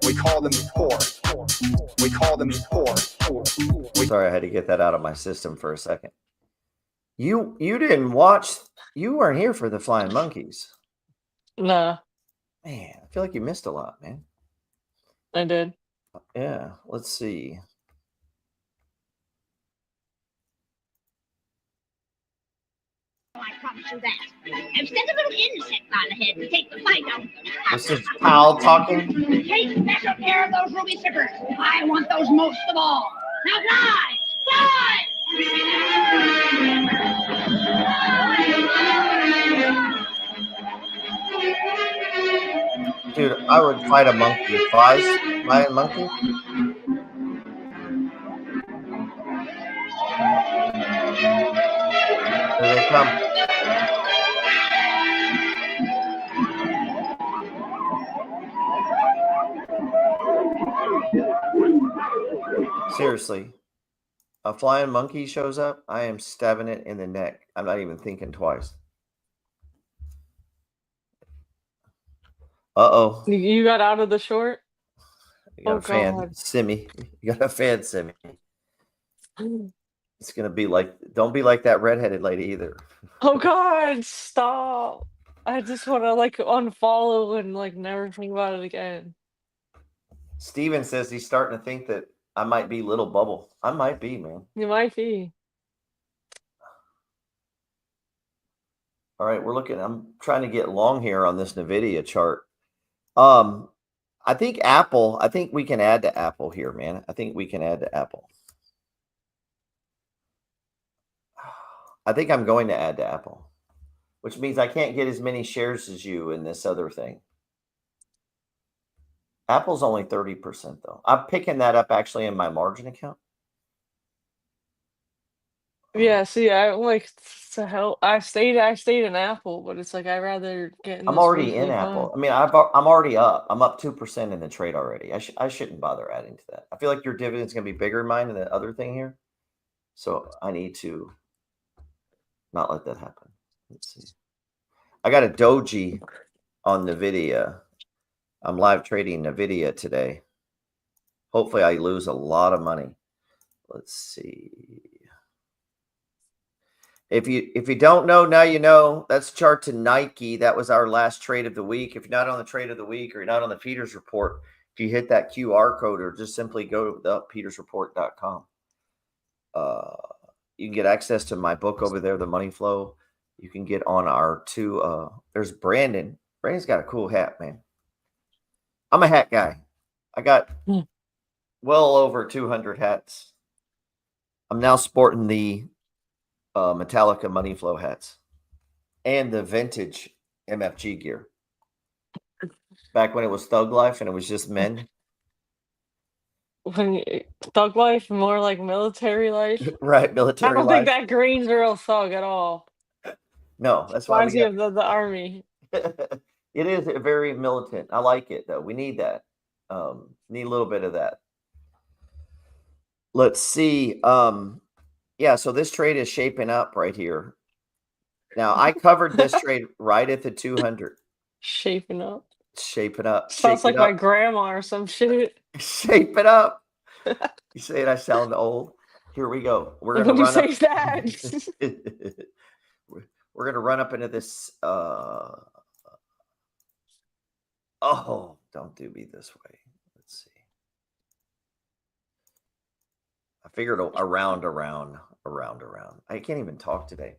We call them poor. We call them poor. Sorry, I had to get that out of my system for a second. You didn't watch. You weren't here for the Flying Monkeys. Nah, Man, I feel like you missed a lot, man. I did. Yeah, let's see. I promise you that. And send a little insect on ahead to take the fight out. This is Powell talking. Take special care of those ruby zippers. I want those most of all. Now fly! Fly! Dude, I would fight a monkey. Flies? Fly a monkey? Here they come. Seriously. A flying monkey shows up, I am stabbing it in the neck. I'm not even thinking twice. Uh-oh. You got out of the short? You got Oh, a fan, God. Simmy. You got a fan, Simmy. It's going to be like, don't be like that redheaded lady either. Oh, God, stop. I just want to, like, unfollow and, like, never think about it again. Steven says he's starting to think that I might be Little Bubble. I might be, man. You might be. All right, we're looking. I'm trying to get long here on this NVIDIA chart. I think Apple, I think we can add to Apple here, man. I think we can add to Apple. I think I'm going to add to Apple, which means I can't get as many shares as you in this other thing. Apple's only 30% though. I'm picking that up actually in my margin account. Yeah, see, I like to help. I stayed in Apple, but it's like I'd rather get in I'm this already in weekly Apple. fund. I mean, I'm already up. I'm up 2% in the trade already. I shouldn't bother adding to that. I feel like your dividend's going to be bigger in mine than the other thing here. So I need to not let that happen. Let's see. I got a doji on NVIDIA. I'm live trading NVIDIA today. Hopefully I lose a lot of money. Let's see. If you don't know, now you know. That's chart to Nike. That was our last trade of the week. If you're not on the trade of the week or you're not on the Peters report, if you hit that QR code or just simply go to thepetersreport.com, you can get access to my book over there, The Money Flow. You can get on our two. There's Brandon. Brandon's got a cool hat, man. I'm a hat guy. I got well over 200 hats. I'm now sporting the Metallica Money Flow hats and the vintage MFG gear. Back when it was Thug Life and it was just men. When thug life, more like military life. Right, military I don't life. think that green's a real thug at all. No, that's why Reminds we me of the army. it is very militant. I like it though. We need that. Need a little bit of that. Let's see. Yeah, so this trade is shaping up right here. Now I covered this trade right at the 200. Shaping up. Shaping up. Sounds Shape like it my up. grandma or some shit. Shape it up. You say it, I sound old. Here we go. We're When gonna you run up. say that. We're gonna run up into this. Oh, don't do me this way. Let's see. I figured around. I can't even talk today.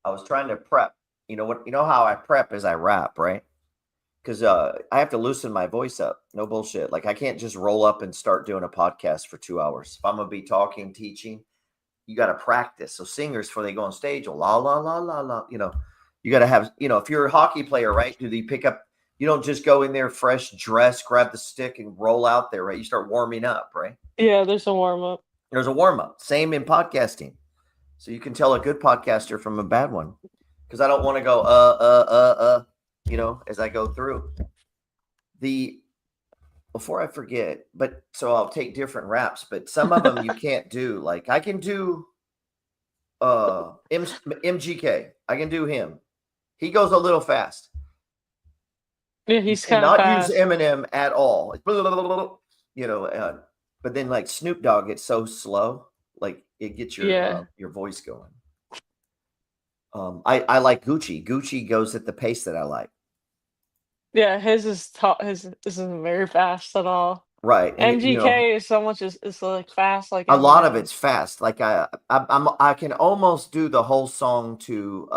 I was trying to prep. You know what? You know how I prep is I rap, right? Because I have to loosen my voice up. No bullshit. Like I can't just roll up and start doing a podcast for 2 hours. If I'm gonna be talking, teaching, you got to practice. So singers, before they go on stage, will la la la la la. You know, you got to have. You know, if you're a hockey player, right? Do they pick up? You don't just go in there fresh dress, grab the stick, and roll out there, right? You start warming up, right? Yeah, there's a warm up. There's a warm up. Same in podcasting. So you can tell a good podcaster from a bad one. Because I don't want to go you know, as I go through. Before I forget, but so I'll take different raps, but some of them you can't do. Like I can do MGK. I can do him. He goes a little fast. Yeah, You he's kind of cannot fast. use Eminem at all. You know, but then like Snoop Dogg, it's so slow, like it gets your voice going. I like Gucci. Gucci goes at the pace that I like. Yeah, his isn't very fast at all. Right. And MGK is so much is like fast, like a lot of Eminem. it's fast. Like I can almost do the whole song to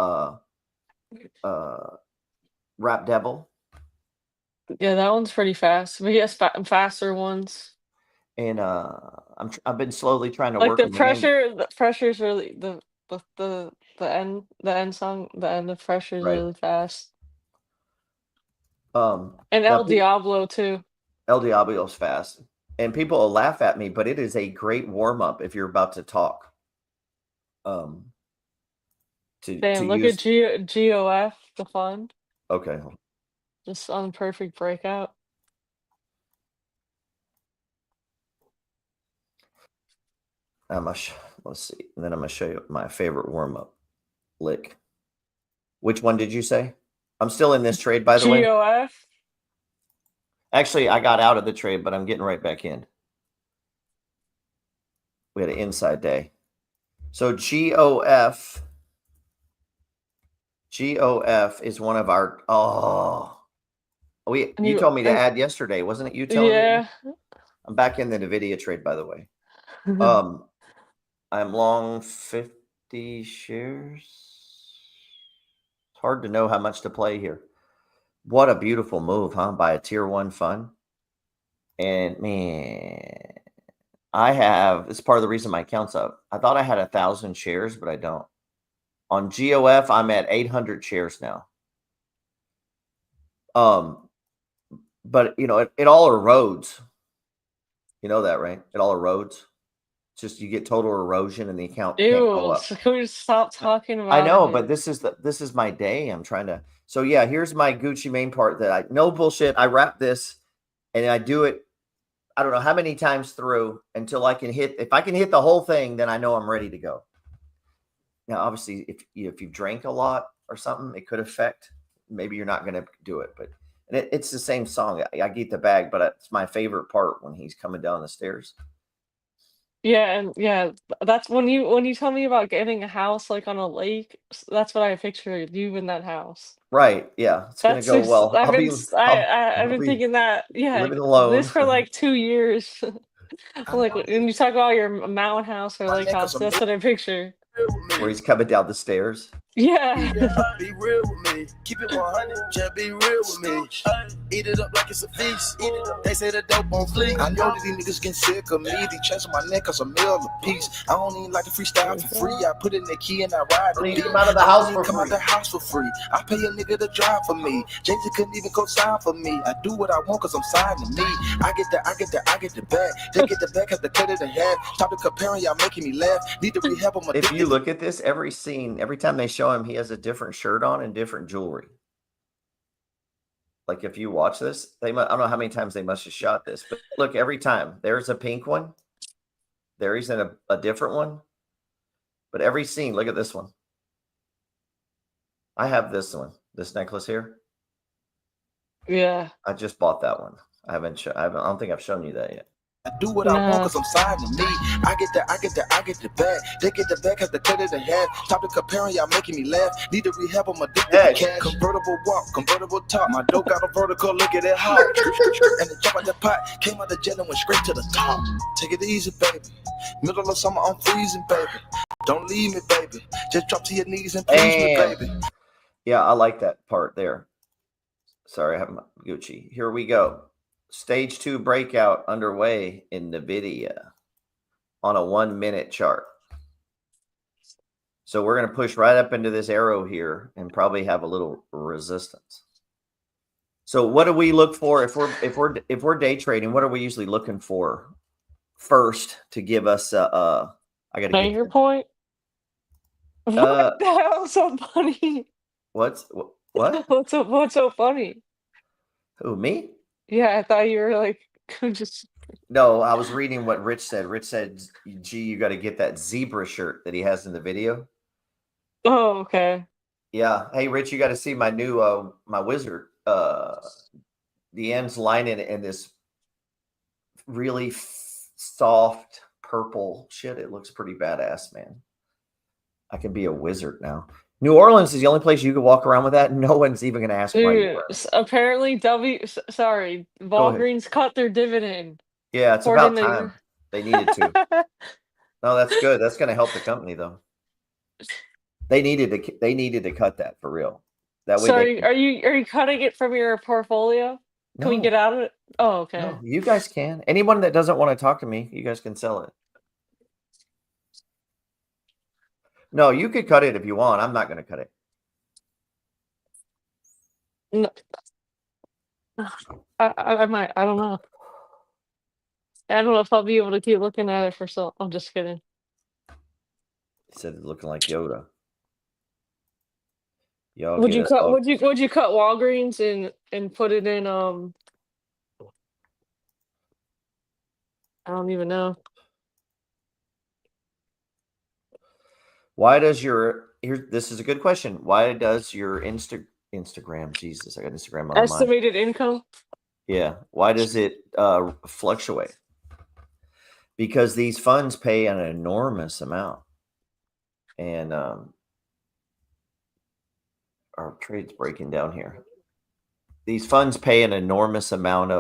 Rap Devil. Yeah, that one's pretty fast. But he has faster ones. And I've been slowly trying to Like work the on the name. pressure's really the end song, the end of pressure is Right. really fast. And El Diablo too. El Diablo's fast. And people will laugh at me, but it is a great warm-up if you're about to talk. Damn, look at GOF, the fun. Okay. Just on perfect breakout. Let's see. And then I'm gonna show you my favorite warm-up lick. Which one did you say? I'm still in this trade, by the way. GOF. Actually, I got out of the trade, but I'm getting right back in. We had an inside day. So GOF is one of our you told me to add yesterday, wasn't it? You telling me? Yeah. I'm back in the NVIDIA trade, by the way. I'm long 50 shares. It's hard to know how much to play here. What a beautiful move, huh? By a tier 1 fund. And man, it's part of the reason my account's up. I thought I had 1,000 shares, but I don't. On GOF, I'm at 800 shares now. But you know, it all erodes. You know that, right? It all erodes. It's just you get total erosion and the account can't go up. So can we just stop talking about I know, it? but this is my day. I'm trying to. So yeah, here's my Gucci main part that no bullshit. I wrap this and I do it. I don't know how many times through until I can hit. If I can hit the whole thing, then I know I'm ready to go. Now, obviously, if you drank a lot or something, it could affect. Maybe you're not going to do it, but it's the same song. I get the bag, but it's my favorite part when he's coming down the stairs. Yeah, and yeah, that's when you tell me about getting a house like on a lake. That's what I pictured, you in that house. Right? Yeah, it's going to go well. I've been thinking that. Yeah, living alone. This for like 2 years. Like when you talk about your mountain house or lake house, that's what I picture. Where he's coming down the stairs. Yeah. Be real with me. Keep it 100. Just be real with me. Eat it up like it's a feast. They say the dope on fleek. I know that these niggas getting sick of me. They chasing my neck cause a meal a piece. I don't even like to freestyle for free. I put in the key and I ride the beat. Come out of the house for Come free. out the house for free. I pay a nigga to drive for me. Jay-Z couldn't even co-sign for me. I do what I want cause I'm signing me. I get the bag. They get the bag, have to cut it in half. Stop the comparing, y'all making me laugh. Need to rehab on my If you look at this, every scene, every time they show him, he has a different shirt on and different jewelry. Like if you watch this, I don't know how many times they must have shot this, but look, every time there's a pink one, There isn't a different one. But every scene, look at this one. I have this one, this necklace here. Yeah. I just bought that one. I don't think I've shown you that yet. I do what I want because I'm signed to me. I get the bag. They get the bag, have to cut it in half. Stop the comparing, y'all making me laugh. Need to rehab, I'm addicted to cash. Convertible walk, convertible top. My dope got a vertical, look at it hot. And the jump out the pot, came out the jet and went straight to the top. Take it easy, baby. Middle of summer, I'm freezing, baby. Don't leave me, baby. Just drop to your knees and please me, baby. Yeah, I like that part there. Sorry, I have my Gucci. Here we go. Stage 2 breakout underway in NVIDIA on a 1 minute chart. So we're going to push right up into this arrow here and probably have a little resistance. So what do we look for if we're day trading? What are we usually looking for first to give us I got to get your point. What the hell? So funny. What? What's so funny? Who, me? Yeah, I thought you were like just. No, I was reading what Rich said. Rich said, "Gee, you got to get that zebra shirt that he has in the video." Oh, okay. Yeah. Hey, Rich, you got to see my new my wizard. The ends lining in this really soft purple shit. It looks pretty badass, man. I can be a wizard now. New Orleans is the only place you can walk around with that. No one's even going to ask why you wear it. Apparently, Walgreens cut their dividend. Yeah, it's about time. They needed to. No, that's good. That's going to help the company, though. They needed to cut that for real. That way. So are you cutting it from your portfolio? Can we get out of it? Oh, okay. No, you guys can. Anyone that doesn't want to talk to me, you guys can sell it. No, you could cut it if you want. I'm not going to cut it. No. I might. I don't know. I don't know if I'll be able to keep looking at it for so. I'm just kidding. He said it's looking like Yoda. Would you cut Walgreens and put it in I don't even know. Why does this is a good question. Why does your Instagram, Jesus, I got Instagram on estimated income? Yeah. Why does it fluctuate? Because these funds pay an enormous amount. And our trade's breaking down here. These funds pay an enormous amount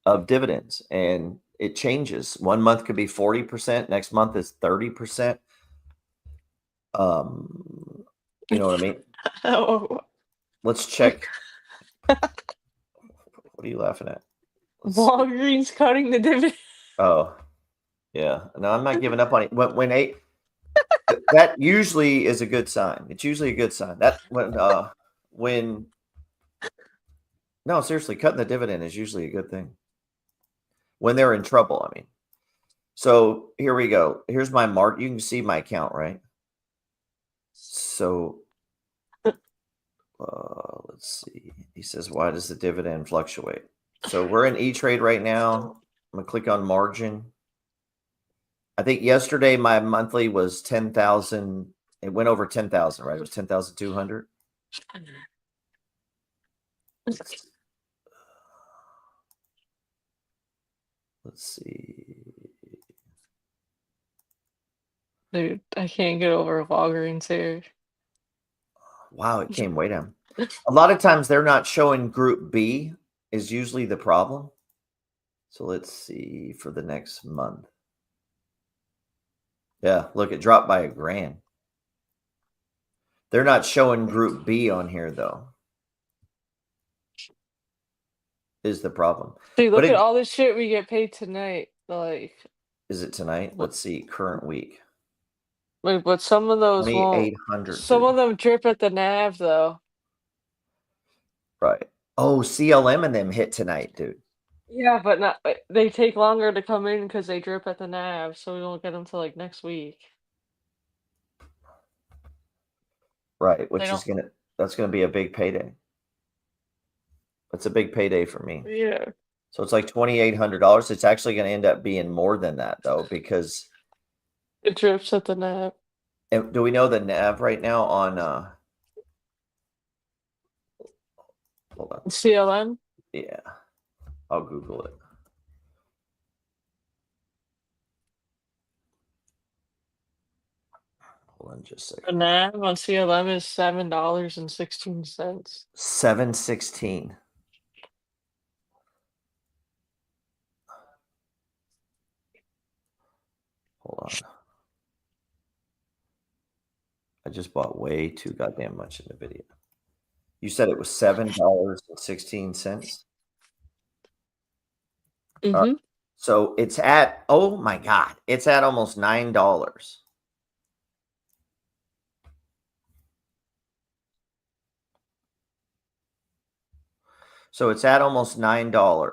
of dividends, and it changes. 1 month could be 40%. Next month is 30%. You know what I mean? Oh. Let's check. What are you laughing at? Walgreens cutting the dividend. Oh, yeah. No, I'm not giving up on it. That usually is a good sign. It's usually a good sign. That when no, seriously, cutting the dividend is usually a good thing. When they're in trouble, I mean. So here we go. Here's my mark. You can see my account, right? So let's see. He says, why does the dividend fluctuate? So we're in E-Trade right now. I'm going to click on margin. I think yesterday my monthly was 10,000. It went over 10,000, right? It was 10,200. Let's see. Dude, I can't get over Walgreens here. Wow, it came way down. A lot of times they're not showing group B is usually the problem. So let's see for the next month. Yeah, look, it dropped by $1,000. They're not showing group B on here though. Is the problem. Dude, look at all this shit we get paid tonight. Like, is it tonight? Let's see, current week. Wait, but some of those won't. Some of them drip at the NAV though. Right. Oh, CLM and them hit tonight, dude. Yeah, but not. They take longer to come in because they drip at the NAV, so we won't get them till like next week. Right, that's gonna be a big payday. That's a big payday for me. Yeah. So it's like $2,800. It's actually going to end up being more than that though, because It drips at the NAV. do we know the NAV right now on hold on. CLM? Yeah. I'll Google it. Hold on just a The second. NAV on CLM is $7.16. 716. Hold on. I just bought way too goddamn much in the video. You said it was $7.16. Mm-hmm. So it's at, oh my God, it's at almost $9. So it's at almost $9,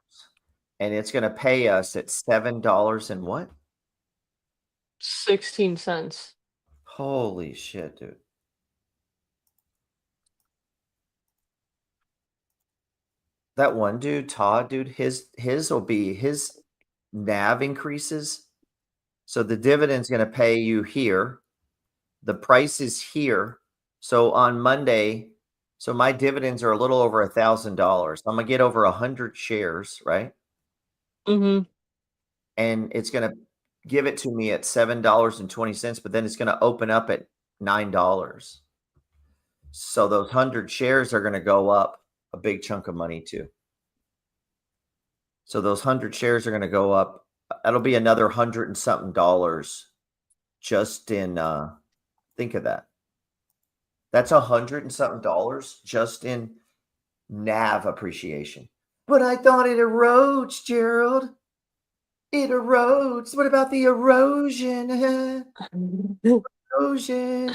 and it's going to pay us at $7 and what? 16 cents. Holy shit, dude. That one dude, Todd, dude, his will be his NAV increases. So the dividend's going to pay you here. The price is here. So on Monday, so my dividends are a little over $1,000. I'm gonna get over 100 shares, right? Mm-hmm. And it's gonna give it to me at $7.20, but then it's gonna open up at $9. So those 100 shares are gonna go up a big chunk of money too. So those 100 shares are gonna go up. That'll be another $100 and something just in think of that. That's $100 and something just in NAV appreciation. But I thought it erodes, Gerald. It erodes. What about the erosion? Erosion.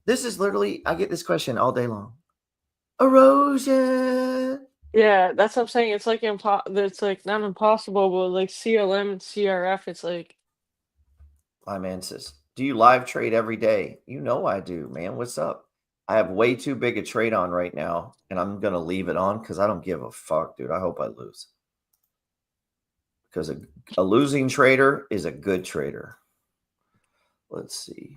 This is literally, I get this question all day long. Erosion. Yeah, that's what I'm saying. It's like it's like not impossible, but like CLM and CRF, it's like My man says, do you live trade every day? You know I do, man. What's up? I have way too big a trade on right now, and I'm going to leave it on because I don't give a fuck, dude. I hope I lose. Because a losing trader is a good trader. Let's see.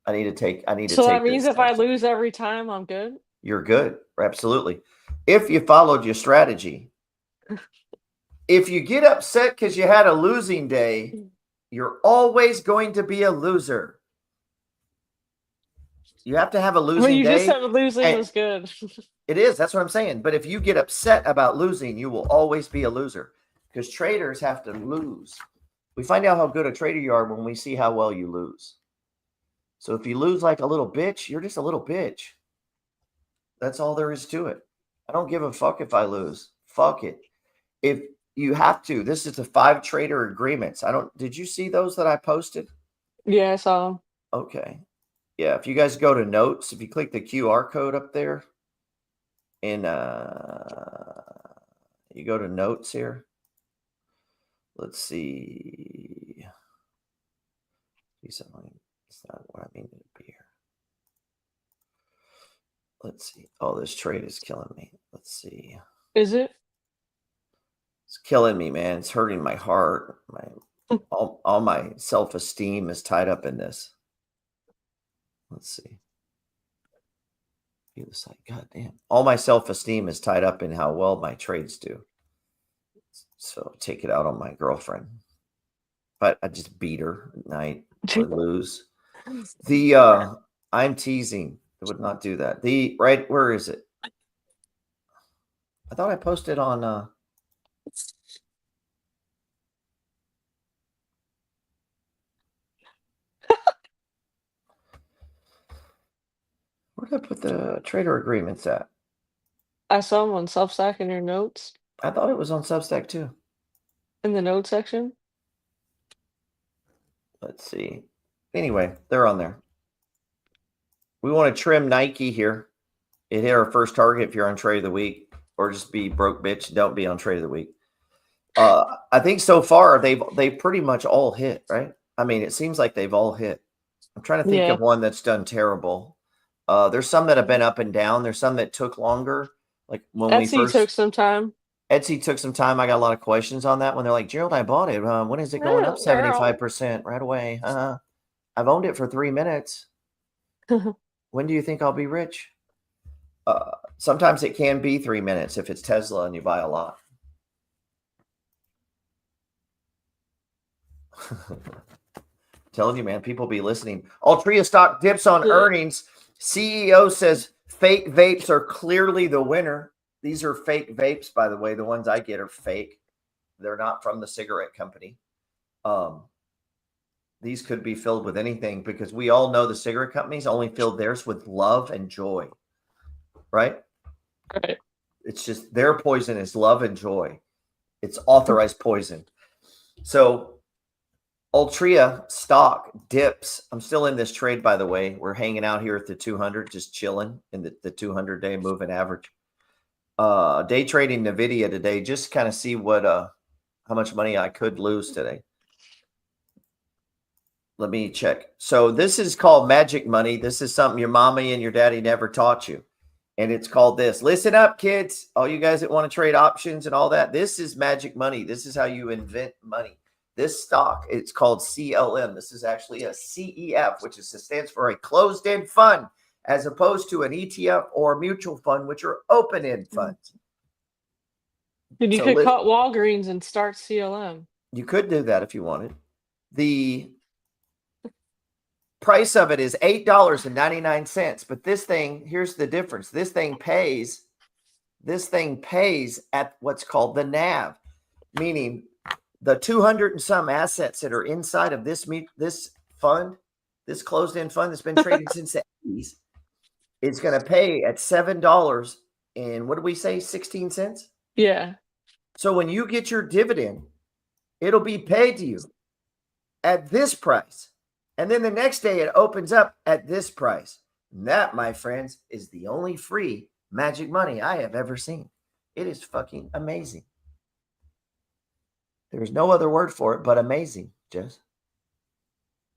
I need to take so that means this if I action. lose every time, I'm good. You're good. Absolutely. If you followed your strategy. If you get upset because you had a losing day, you're always going to be a loser. You have to have a losing Well, you day. just said losing was good. It is. That's what I'm saying. But if you get upset about losing, you will always be a loser because traders have to lose. We find out how good a trader you are when we see how well you lose. So if you lose like a little bitch, you're just a little bitch. That's all there is to it. I don't give a fuck if I lose. Fuck it. If you have to, this is the 5 trader agreements. Did you see those that I posted? Yeah, I saw them. Okay. Yeah, if you guys go to notes, if you click the QR code up there and you go to notes here. Let's see. It's not what I mean to be here. Let's see. Oh, this trade is killing me. Let's see. Is it? It's killing me, man. It's hurting my heart. All my self-esteem is tied up in this. Let's see. View the site. God damn. All my self-esteem is tied up in how well my trades do. So take it out on my girlfriend. But I just beat her at night or lose. I'm teasing. I would not do that. Where is it? I thought I posted on where did I put the trader agreements at? I saw them on Substack in your notes. I thought it was on Substack too. In the notes section? Let's see. Anyway, they're on there. We want to trim Nike here. It hit our first target if you're on trade of the week, or just be broke bitch. Don't be on trade of the week. I think so far they've pretty much all hit, right? I mean, it seems like they've all hit. I'm trying to think of one that's done terrible. There's some that have been up and down. There's some that took longer. Like when Etsy took some time. Etsy took some time. I got a lot of questions on that when they're like, Gerald, I bought it. When is it going up 75% right away? I've owned it for 3 minutes. When do you think I'll be rich? Sometimes it can be 3 minutes if it's Tesla and you buy a lot. Telling you, man, people be listening. Altria stock dips on earnings. CEO says fake vapes are clearly the winner. These are fake vapes, by the way. The ones I get are fake. They're not from the cigarette company. These could be filled with anything because we all know the cigarette companies only fill theirs with love and joy. Right? Right. It's just their poison is love and joy. It's authorized poison. So Altria stock dips. I'm still in this trade, by the way. We're hanging out here at the 200, just chilling in the 200-day moving average. Day trading NVIDIA today, just kind of see what how much money I could lose today. Let me check. So this is called magic money. This is something your mommy and your daddy never taught you. And it's called this. Listen up, kids. All you guys that want to trade options and all that. This is magic money. This is how you invent money. This stock, it's called CLM. This is actually a CEF, which stands for a closed-end fund, as opposed to an ETF or a mutual fund, which are open-end funds. Dude, you could cut Walgreens and start CLM. You could do that if you wanted. The price of it is $8.99. But this thing, here's the difference. This thing pays at what's called the NAV, meaning the 200 and some assets that are inside of this fund, this closed-end fund that's been traded since the 80s, it's going to pay at $7 and what do we say, 16 cents? Yeah. So when you get your dividend, it'll be paid to you at this price. And then the next day it opens up at this price. And that, my friends, is the only free magic money I have ever seen. It is fucking amazing. There's no other word for it but amazing, Jess.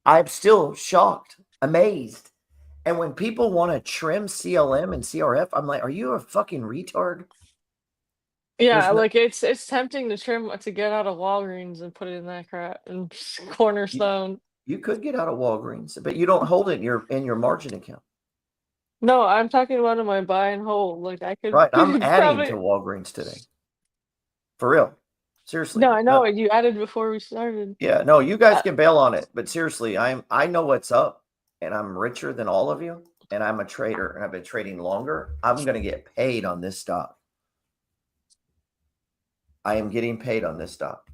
I'm still shocked, amazed. And when people want to trim CLM and CRF, I'm like, are you a fucking retard? Yeah, like it's tempting to trim to get out of Walgreens and put it in that crap and Cornerstone. You could get out of Walgreens, but you don't hold it in your margin account. No, I'm talking about in my buy and hold. Like I could. Right, I'm adding to Walgreens today. For real. Seriously. No, I know it. You added before we started. Yeah, no, you guys can bail on it, but seriously, I know what's up, and I'm richer than all of you, and I'm a trader, and I've been trading longer. I'm going to get paid on this stock. I am getting paid on this stock,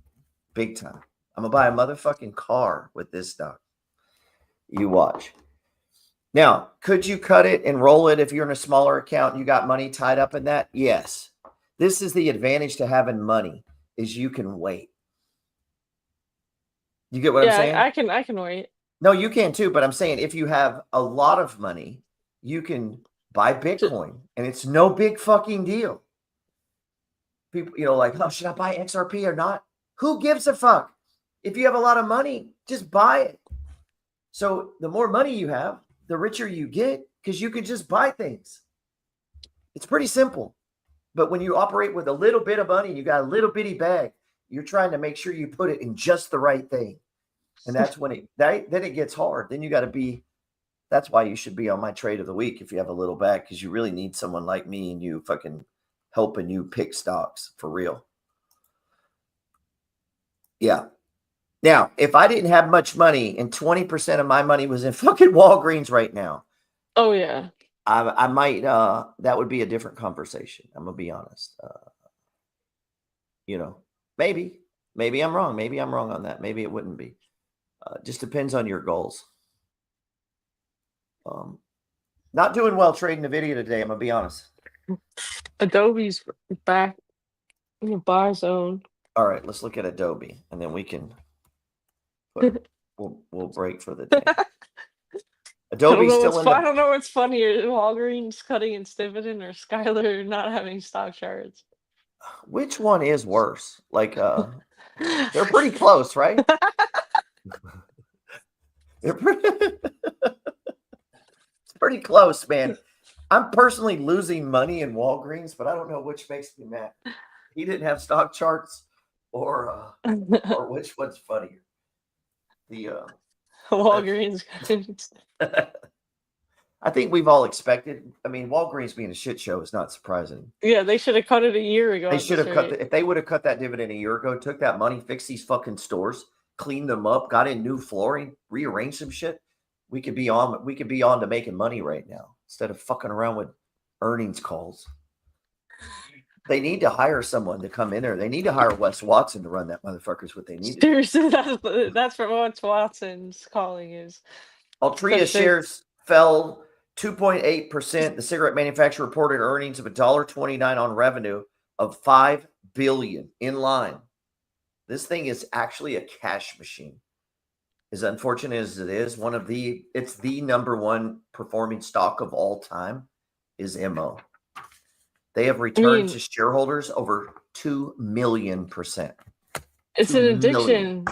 big time. I'm going to buy a motherfucking car with this stock. You watch. Now, could you cut it and roll it if you're in a smaller account and you got money tied up in that? Yes. This is the advantage to having money, is you can wait. You get what I'm saying? I can wait. No, you can too, but I'm saying if you have a lot of money, you can buy Bitcoin, and it's no big fucking deal. People, like, oh, should I buy XRP or not? Who gives a fuck? If you have a lot of money, just buy it. So the more money you have, the richer you get, because you can just buy things. It's pretty simple. But when you operate with a little bit of money, you got a little bitty bag, you're trying to make sure you put it in just the right thing. And that's when then it gets hard. Then you got to be, that's why you should be on my trade of the week if you have a little bag, because you really need someone like me and you fucking helping you pick stocks for real. Yeah. Now, if I didn't have much money and 20% of my money was in fucking Walgreens right now. Oh, yeah. I might, that would be a different conversation. I'm going to be honest. Maybe I'm wrong. Maybe I'm wrong on that. Maybe it wouldn't be. Just depends on your goals. Not doing well trading NVIDIA today. I'm going to be honest. Adobe's back in the buy zone. All right, let's look at Adobe, and then we can we'll break for the day. Adobe's still in. I don't know what's funnier: Walgreens cutting its dividend or Skylar not having stock charts. Which one is worse? Like, they're pretty close, right? They're pretty. It's pretty close, man. I'm personally losing money in Walgreens, but I don't know which makes me mad. he didn't have stock charts, or which one's funnier? The Walgreens. I think we've all expected. I mean, Walgreens being a shit show is not surprising. Yeah, they should have cut it a year ago. They should have cut if they would have cut that dividend a year ago, took that money, fixed these fucking stores, cleaned them up, got in new flooring, rearranged some shit. We could be on to making money right now instead of fucking around with earnings calls. They need to hire someone to come in there. They need to hire Wes Watson to run that motherfucker is what they need. Seriously, that's what Wes Watson's calling is. Altria shares fell 2.8%. The cigarette manufacturer reported earnings of $1.29 on revenue of $5 billion, in line. This thing is actually a cash machine. As unfortunate as it is, it's the number one performing stock of all time is MO. They have returned to shareholders over 2 million%. It's an addiction.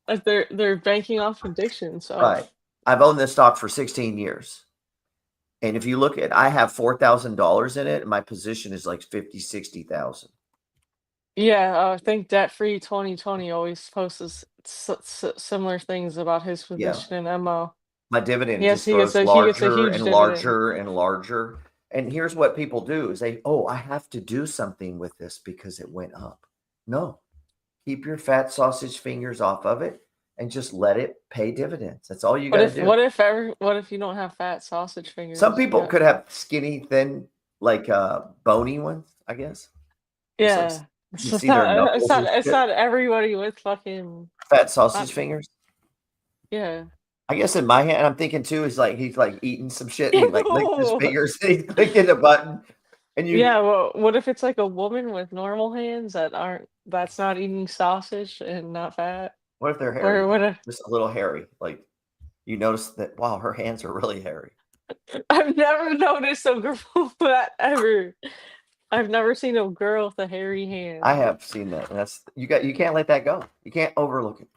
Like they're banking off addiction. So right. I've owned this stock for 16 years. And if you look at, I have $4,000 in it, and my position is like 50, 60,000. Yeah, I think Debt Free 2020 always posts similar things about his position in MO. My dividend just grows larger and larger and larger. And here's what people do is I have to do something with this because it went up. No, keep your fat sausage fingers off of it and just let it pay dividends. That's all you got to do. What if you don't have fat sausage fingers? Some people could have skinny, thin, like bony ones, I guess. Yeah. It's not everybody with fucking fat sausage fingers. Yeah. I guess in my hand, I'm thinking too, is like he's like eating some shit and he like licks his fingers and he's clicking a button. And well, what if it's like a woman with normal hands that's not eating sausage and not fat? What if they're hairy? Just a little hairy. Like you notice that, wow, her hands are really hairy. I've never noticed a girl with that ever. I've never seen a girl with a hairy hand. I have seen that. And you can't let that go. You can't overlook it.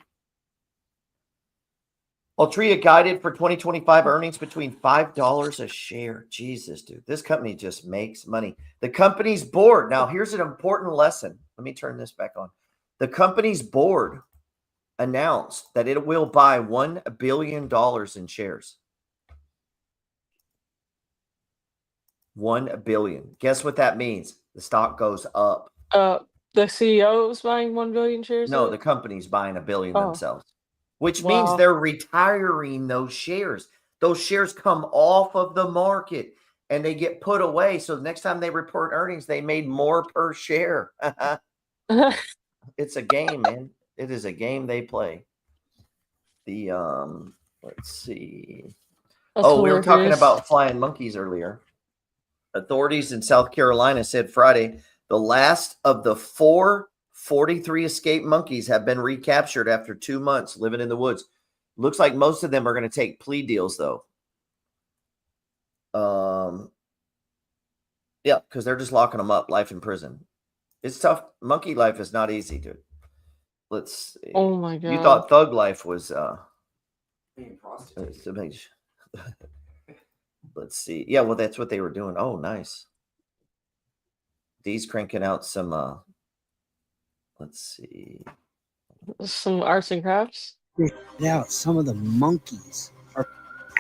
Altria guided for 2025 earnings between $5 a share. Jesus, dude. This company just makes money. The company's board. Now, here's an important lesson. Let me turn this back on. The company's board announced that it will buy $1 billion in shares. $1 billion. Guess what that means? The stock goes up. The CEO is buying 1 billion shares? No, the company's buying $1 billion themselves. Which means they're retiring those shares. Those shares come off of the market and they get put away. So the next time they report earnings, they made more per share. It's a game, man. It is a game they play. The let's see. We were talking about flying monkeys earlier. Authorities in South Carolina said Friday the last of the 43 escaped monkeys have been recaptured after 2 months living in the woods. Looks like most of them are going to take plea deals, though. Yeah, because they're just locking them up, life in prison. It's tough. Monkey life is not easy, dude. Let's see. Oh my God. You thought thug life was being prostituted. Let's see. Yeah, well, that's what they were doing. Oh, nice. D's cranking out some let's see. Some arts and crafts. Yeah, some of the monkeys are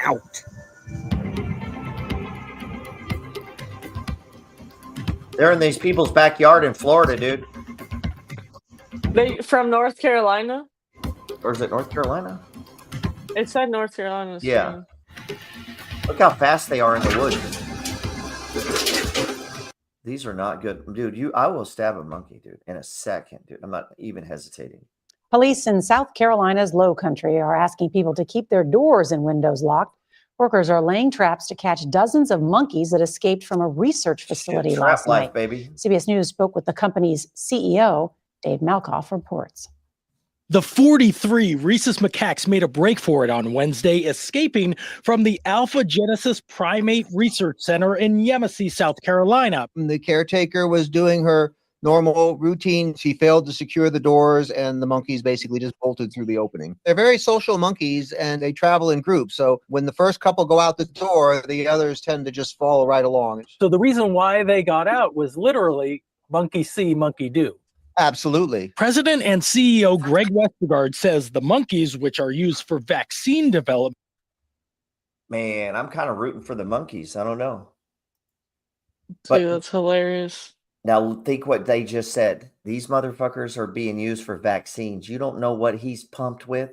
out. They're in these people's backyard in Florida, dude. They from North Carolina? Or is it North Carolina? It said North Carolina. Yeah. Look how fast they are in the woods. These are not good. Dude, I will stab a monkey, dude, in a second, dude. I'm not even hesitating. Police in South Carolina's Low Country are asking people to keep their doors and windows locked. Workers are laying traps to catch dozens of monkeys that escaped from a research facility last night. Baby. CBS News spoke with the company's CEO, Dave Malkoff, reports. The 43 rhesus macaques made a break for it on Wednesday, escaping from the Alpha Genesis Primate Research Center in Yemassee, South Carolina. The caretaker was doing her normal routine. She failed to secure the doors, and the monkeys basically just bolted through the opening. They're very social monkeys, and they travel in groups. So when the first couple go out the door, the others tend to just follow right along. So the reason why they got out was literally Monkey see, monkey do. Absolutely. President and CEO Greg Westergaard says the monkeys, which are used for vaccine development. Man, I'm kind of rooting for the monkeys. I don't know. Dude, that's hilarious. Now think what they just said. These motherfuckers are being used for vaccines. You don't know what he's pumped with.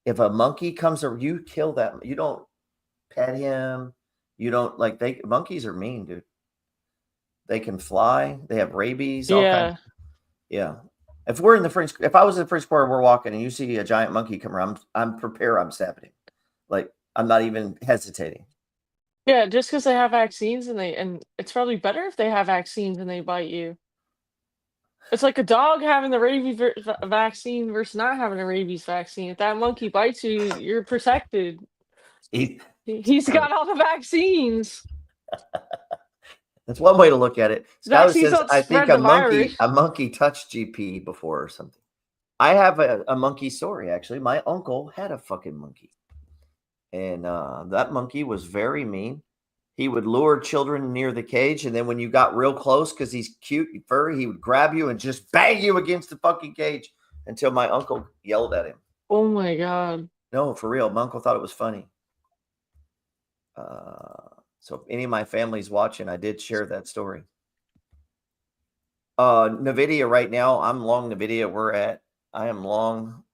If a monkey comes or you kill that, you don't pet him. You don't monkeys are mean, dude. They can fly. They have rabies. All kinds. Yeah. If I was in the French Quarter, we're walking and you see a giant monkey come around, I'm prepared. I'm stabbing him. Like, I'm not even hesitating. Yeah, just because they have vaccines and it's probably better if they have vaccines and they bite you. It's like a dog having the rabies vaccine versus not having a rabies vaccine. If that monkey bites you, you're protected. He's got all the vaccines. That's one way to look at it. Skylar Vaccines says, don't I think spread the virus. a monkey touched GP before or something. I have a monkey story, actually. My uncle had a fucking monkey. And that monkey was very mean. He would lure children near the cage. And then when you got real close, because he's cute and furry, he would grab you and just bang you against the fucking cage until my uncle yelled at him. Oh, my God. No, for real. My uncle thought it was funny. So if any of my family's watching, I did share that story. NVIDIA right now, I'm long NVIDIA. I am long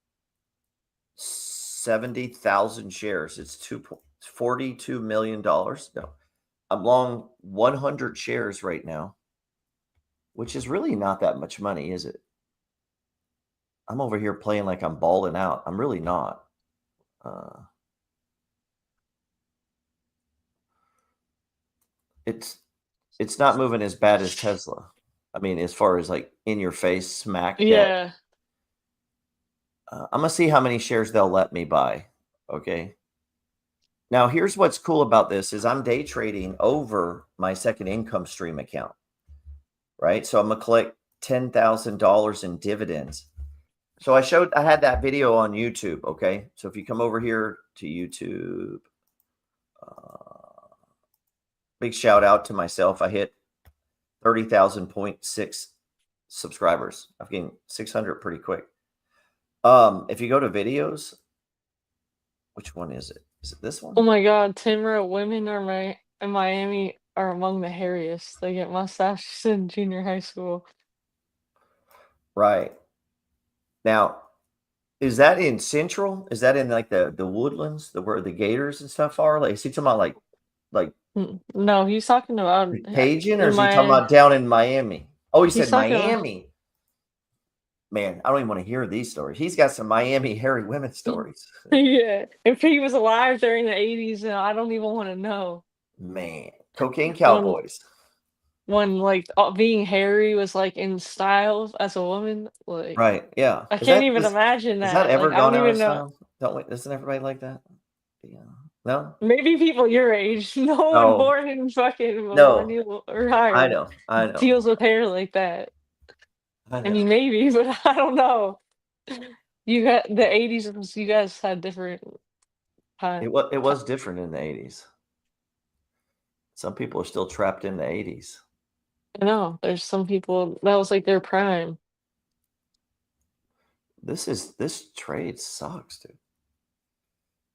70,000 shares. It's $42 million. No, I'm long 100 shares right now, which is really not that much money, is it? I'm over here playing like I'm balling out. I'm really not. It's not moving as bad as Tesla. I mean, as far as like in your face smack. Yeah. I'm gonna see how many shares they'll let me buy. Okay. Now, here's what's cool about this is I'm day trading over my second income stream account, right? So I'm gonna collect $10,000 in dividends. So I had that video on YouTube. Okay. So if you come over here to YouTube, big shout out to myself. I hit 30,000.6 subscribers. I've gained 600 pretty quick. If you go to videos, which one is it? Is it this one? Oh my God, Timra, women in Miami are among the hairiest. They get mustaches in junior high school. Right. Now, is that in Central? Is that in like the Woodlands, where the Gators and stuff are? Like, is he talking about like No, he's talking about Cajun, or is he talking about down in Miami? Oh, he said Miami. Man, I don't even want to hear these stories. He's got some Miami hairy women stories. Yeah. If he was alive during the 80s, I don't even want to know. Man, cocaine cowboys. When like being hairy was like in style as a woman, like right? Yeah, I can't even imagine that. Has that ever gone out of style? Isn't everybody like that? Yeah. No. Maybe people your age. No one born in fucking millennial or higher. I know. Deals with hair like that. I mean, maybe, but I don't know. You got the 80s. You guys had different time. It was different in the 80s. Some people are still trapped in the 80s. I know. There's some people that was like their prime. This trade sucks, dude.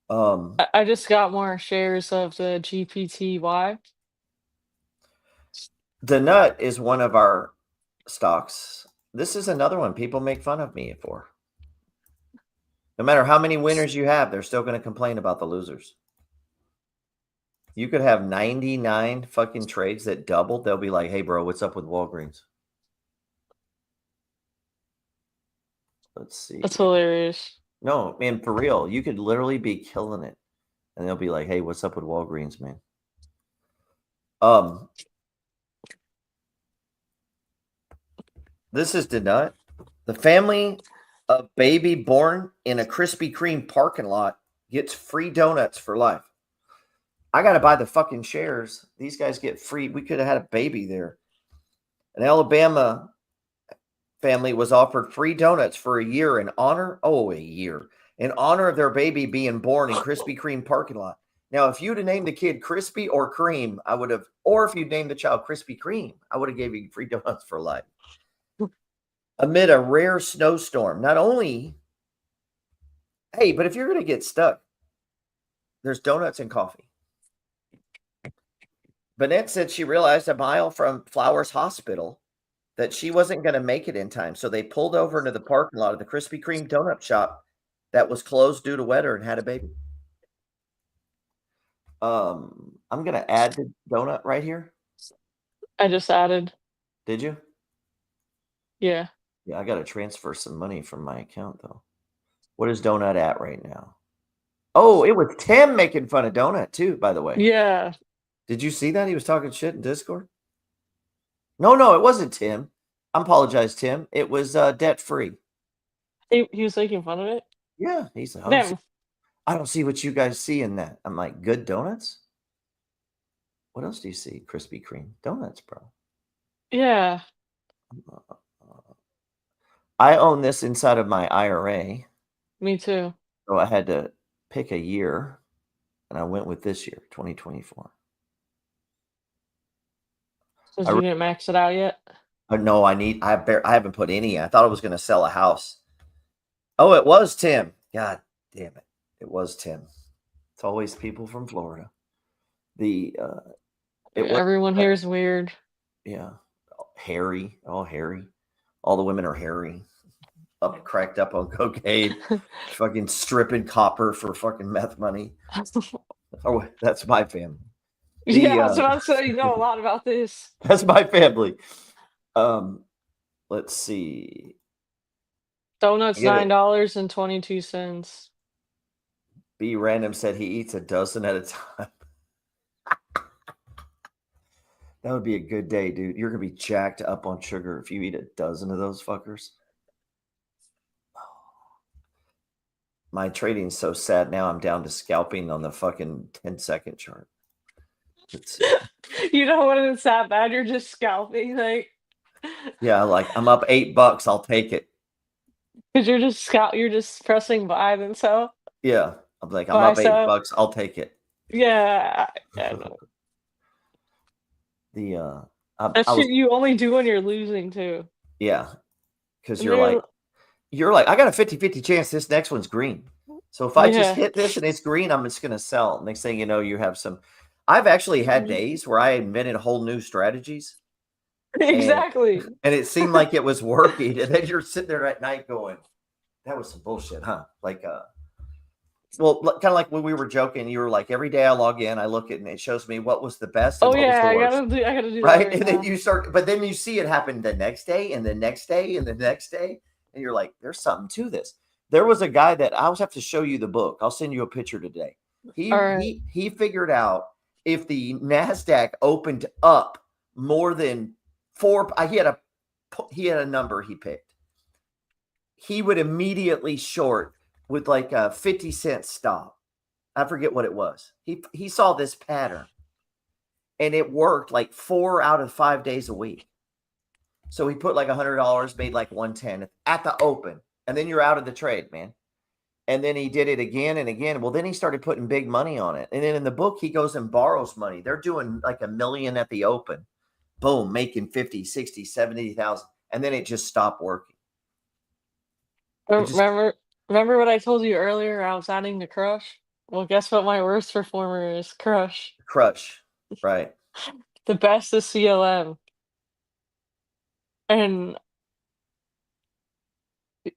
I just got more shares of the GPTY. The Nut is one of our stocks. This is another one people make fun of me for. No matter how many winners you have, they're still going to complain about the losers. You could have 99 fucking trades that doubled. They'll be like, hey, bro, what's up with Walgreens? Let's see. That's hilarious. No, man, for real. You could literally be killing it. And they'll be like, hey, what's up with Walgreens, man? This is the Nut. The family of baby born in a Krispy Kreme parking lot gets free donuts for life. I got to buy the fucking shares. These guys get free. We could have had a baby there. An Alabama family was offered free donuts for a year in honor of their baby being born in Krispy Kreme parking lot. Now, if you'd have named the kid Krispy or Cream, I would have, or if you'd named the child Krispy Kreme, I would have gave you free donuts for life. Amid a rare snowstorm, not only, hey, but if you're going to get stuck, there's donuts and coffee. Bennett said she realized a mile from Flowers Hospital that she wasn't going to make it in time. So they pulled over into the parking lot of the Krispy Kreme donut shop that was closed due to weather and had a baby. I'm going to add the donut right here. I just added. Did you? Yeah. Yeah, I got to transfer some money from my account, though. What is donut at right now? Oh, it was Tim making fun of donut, too, by the way. Yeah. Did you see that? He was talking shit in Discord? No, it wasn't Tim. I apologize, Tim. It was debt-free. He was making fun of it? Yeah. He's like, Damn. I don't see what you guys see in that. I'm like, good donuts? What else do you see? Krispy Kreme. Donuts, bro. Yeah. I own this inside of my IRA. Me too. So I had to pick a year, and I went with this year, 2024. Because you didn't max it out yet? No, I haven't put any. I thought I was going to sell a house. Oh, it was Tim. God damn it. It was Tim. It's always people from Florida. Everyone here is weird. Yeah. Hairy. All hairy. All the women are hairy. Cracked up on cocaine. Fucking stripping copper for fucking meth money. Oh, that's my family. Yeah, so I'll say you know a lot about this. That's my family. Let's see. Donuts $9.22. B Random said he eats a dozen at a time. That would be a good day, dude. You're gonna be jacked up on sugar if you eat a dozen of those fuckers. My trading's so sad now. I'm down to scalping on the fucking 10-second chart. You know when it's that bad, you're just scalping, like. Yeah, like I'm up $8. I'll take it. Because you're just pressing buy then sell. Yeah, I'm like I'm up $8. I'll take it. Yeah, I know. That's what you only do when you're losing too. Yeah, because you're like I got a 50-50 chance this next one's green. So if I just hit this and it's green, I'm just gonna sell. Next thing you know, you have some. I've actually had days where I invented whole new strategies. Exactly. And it seemed like it was working. And then you're sitting there at night going, that was some bullshit, huh? Like, well, kind of like when we were joking, you were like, every day I log in, I look at it and it shows me what was the best. And I gotta do right. That And then you start, but then you see it happen the next day and the next day and the next day. And you're like, there's something to this. There was a guy that I'll have to show you the book. I'll send you a picture today. He figured out if the Nasdaq opened up more than 4, he had a number he picked. He would immediately short with like a 50-cent stop. I forget what it was. He saw this pattern, and it worked like 4 out of 5 days a week. So he put like $100, made like 110 at the open, and then you're out of the trade, man. And then he did it again and again. Well, then he started putting big money on it. And then in the book, he goes and borrows money. They're doing like $1 million at the open. Boom, making 50, 60, 70,000. And then it just stopped working. Remember what I told you earlier? I was adding the Crush. Well, guess what my worst performer is? Crush. Crush, right. The best is CLM. And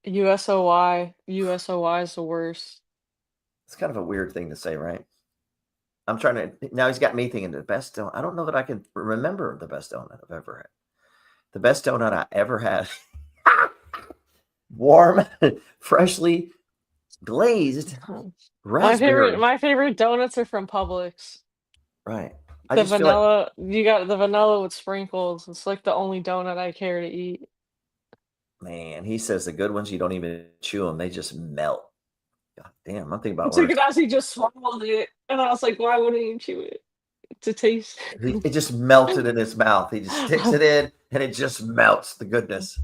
USOY is the worst. It's kind of a weird thing to say, right? I'm trying to, now he's got me thinking the best donut. I don't know that I can remember the best donut I've ever had. The best donut I ever had. Warm, freshly glazed raspberry. My favorite donuts are from Publix. Right. The vanilla, you got the vanilla with sprinkles. It's like the only donut I care to eat. Man, he says the good ones, you don't even chew them. They just melt. God damn, I'm thinking about he just swallowed it. And I was like, why wouldn't you chew it? To taste. It just melted in his mouth. He just sticks it in and it just melts the goodness.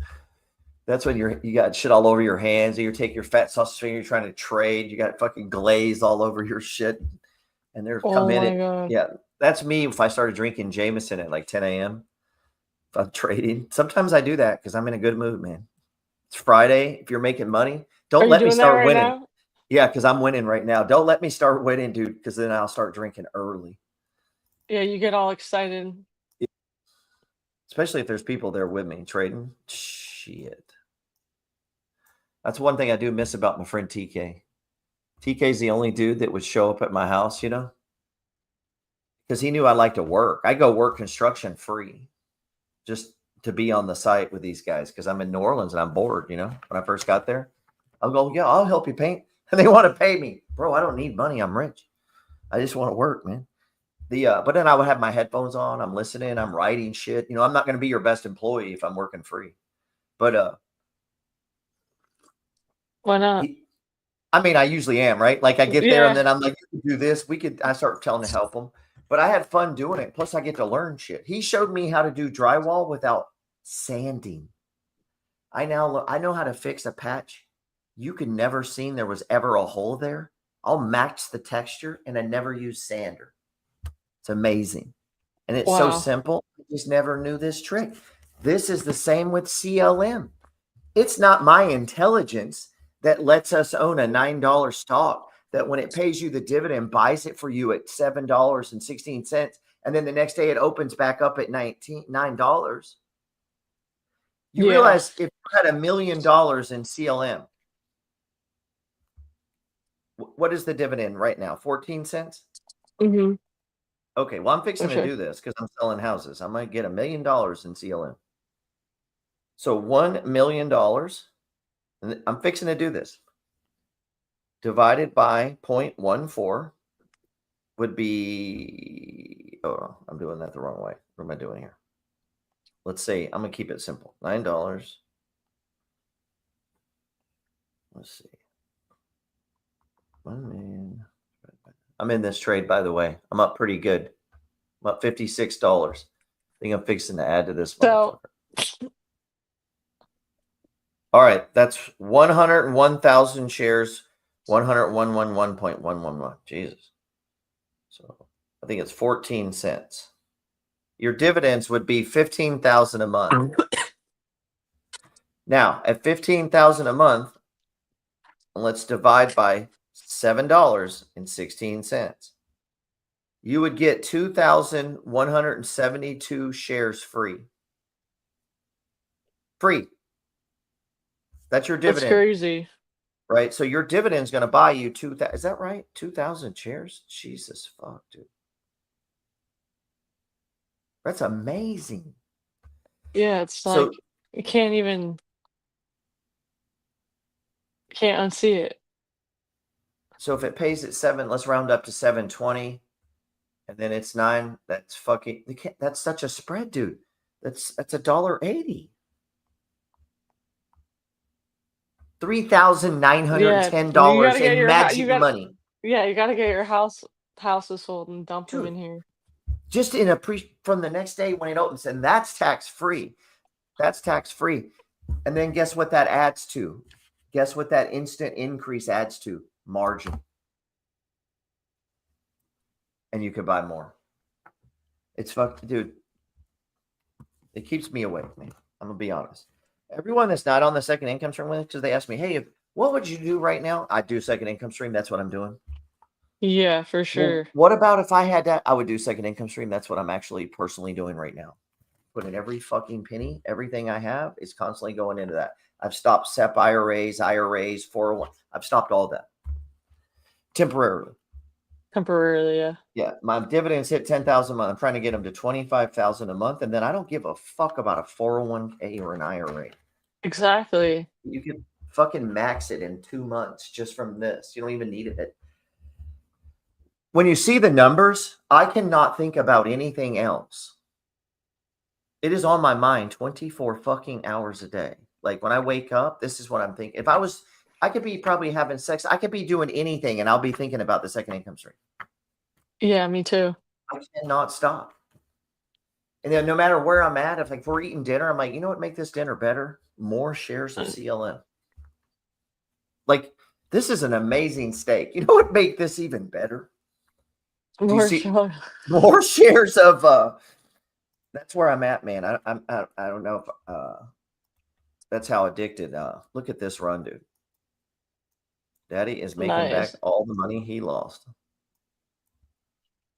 That's when you got shit all over your hands. You take your fat sausage finger, you're trying to trade. You got fucking glaze all over your shit. and they're Oh committed. my God. Yeah, that's me. If I started drinking Jameson at like 10 a.m., if I'm trading, sometimes I do that because I'm in a good mood, man. It's Friday. If you're making money, Are don't you let me doing that start right winning. now? Yeah, because I'm winning right now. Don't let me start winning, dude, because then I'll start drinking early. Yeah, you get all excited. Especially if there's people there with me trading. Shit. That's one thing I do miss about my friend TK. TK's the only dude that would show up at my house, you know, because he knew I like to work. I go work construction free just to be on the site with these guys because I'm in New Orleans and I'm bored, you know. When I first got there, I'll go, yeah, I'll help you paint. And they want to pay me. Bro, I don't need money. I'm rich. I just want to work, man. But then I would have my headphones on. I'm listening. I'm writing shit. You know, I'm not going to be your best employee if I'm working free. But Why not? I mean, I usually am, right? Like I get there and Yeah. then I'm like, you can do this. I start telling to help them. But I had fun doing it. Plus I get to learn shit. He showed me how to do drywall without sanding. I know how to fix a patch. You could never seen there was ever a hole there. I'll match the texture and I never use sander. It's amazing. And it's so Wow. simple. I just never knew this trick. This is the same with CLM. It's not my intelligence that lets us own a $9 stock that when it pays you the dividend, buys it for you at $7.16. And then the next day it opens back up at $9. You Yeah. realize if you had $1 million in CLM, what is the dividend right now? 14 cents? Mm-hmm. Okay, well, I'm fixing to Okay. do this because I'm selling houses. I might get $1 million in CLM. So $1 million, and I'm fixing to do this, divided by 0.14 would be, oh, I'm doing that the wrong way. What am I doing here? Let's see. I'm going to keep it simple. $9. Let's see. 1 million. I'm in this trade, by the way. I'm up pretty good. I'm up $56. I think I'm fixing to add to this. So, all right. That's 101,000 shares. 101.111. Jesus. So I think it's 14 cents. Your dividends would be 15,000 a month. Now, at 15,000 a month, let's divide by $7.16. You would get 2,172 shares free. Free. That's your dividend. that's crazy. Right? So your dividend is going to buy you 2,000. Is that right? 2,000 shares? Jesus fuck, dude. That's amazing. Yeah, it's So- like you can't unsee it. So if it pays at 7, let's round up to 720, and then it's 9. That's fucking. That's such a spread, dude. That's $1.80. $3,910 in magic money. Yeah, you gotta get your houses sold and dump them in here. Just in from the next day when it opens, and that's tax free. That's tax free. And then guess what that adds to? Guess what that instant increase adds to? Margin. And you could buy more. It's fucked, dude. It keeps me awake, man. I'm gonna be honest. Everyone that's not on the second income stream with, because they ask me, hey, what would you do right now? I do second income stream. That's what I'm doing. Yeah, for sure. Well, what about if I had that? I would do second income stream. That's what I'm actually personally doing right now. Put in every fucking penny, everything I have is constantly going into that. I've stopped SEP IRAs, 401. I've stopped all that temporarily. Temporarily, yeah. Yeah, my dividends hit 10,000 a month. I'm trying to get them to 25,000 a month, and then I don't give a fuck about a 401k or an IRA. Exactly. You can fucking max it in 2 months just from this. You don't even need it. When you see the numbers, I cannot think about anything else. It is on my mind 24 fucking hours a day. Like when I wake up, this is what I'm thinking. If I could be probably having sex. I could be doing anything and I'll be thinking about the second income stream. Yeah, me too. I cannot stop. And then no matter where I'm at, if we're eating dinner, I'm like, you know what, make this dinner better? More shares of CLM. Like, this is an amazing steak. You know what make this even better? More see show. more shares of that's where I'm at, man. I don't know if that's how addicted. Look at this run, dude. Daddy is making back Nice. all the money he lost.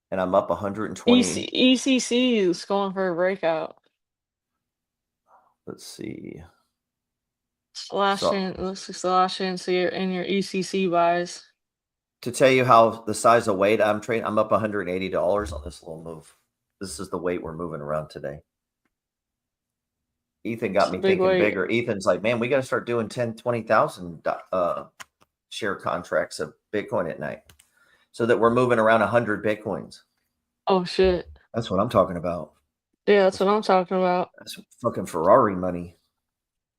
And I'm up 120. ECC is going for a breakout. Let's see. Last So- chance, looks like the last chance to get in your ECC buys. To tell you how the size of weight I'm trading, I'm up $180 on this little move. This is the weight we're moving around today. Ethan got me thinking bigger. Ethan's like, man, we got to start doing 10, 20,000 share contracts of Bitcoin at night so that we're moving around 100 Bitcoins. Oh, shit. That's what I'm talking about. Yeah, that's what I'm talking about. That's fucking Ferrari money.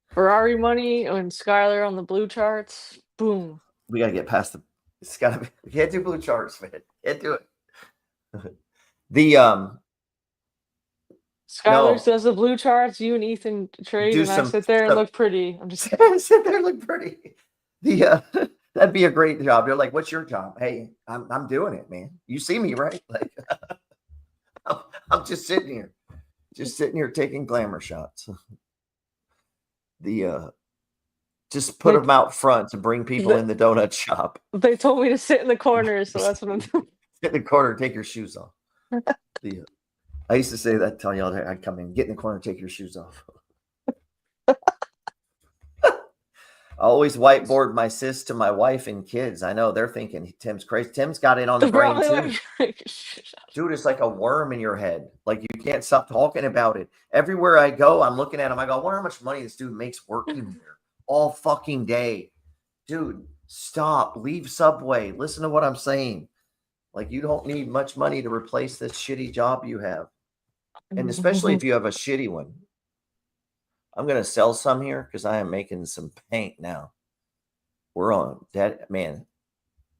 Ferrari money and Skylar on the blue charts. Boom. We got to get past the, it's got to be, we can't do blue charts, man. Can't do it. Skylar says the blue charts, you and Ethan trade, and I sit there and look pretty. I'm just sit there and look pretty. That'd be a great job. They're like, what's your job? Hey, I'm doing it, man. You see me, right? Like I'm just sitting here taking glamour shots. Just put them out front to bring people in the donut shop. They told me to sit in the corner, so that's what I'm doing. Sit in the corner, take your shoes off. I used to say that, tell y'all I'd come in, get in the corner, take your shoes off. I always whiteboard my sis to my wife and kids. I know they're thinking Tim's crazy. Tim's got it on the brain too. Dude, it's like a worm in your head. Like you can't stop talking about it. Everywhere I go, I'm looking at him. I go, I wonder how much money this dude makes working here all fucking day. Dude, stop. Leave Subway. Listen to what I'm saying. Like you don't need much money to replace this shitty job you have. And especially if you have a shitty one. I'm going to sell some here because I am making some paint now. We're on that, man,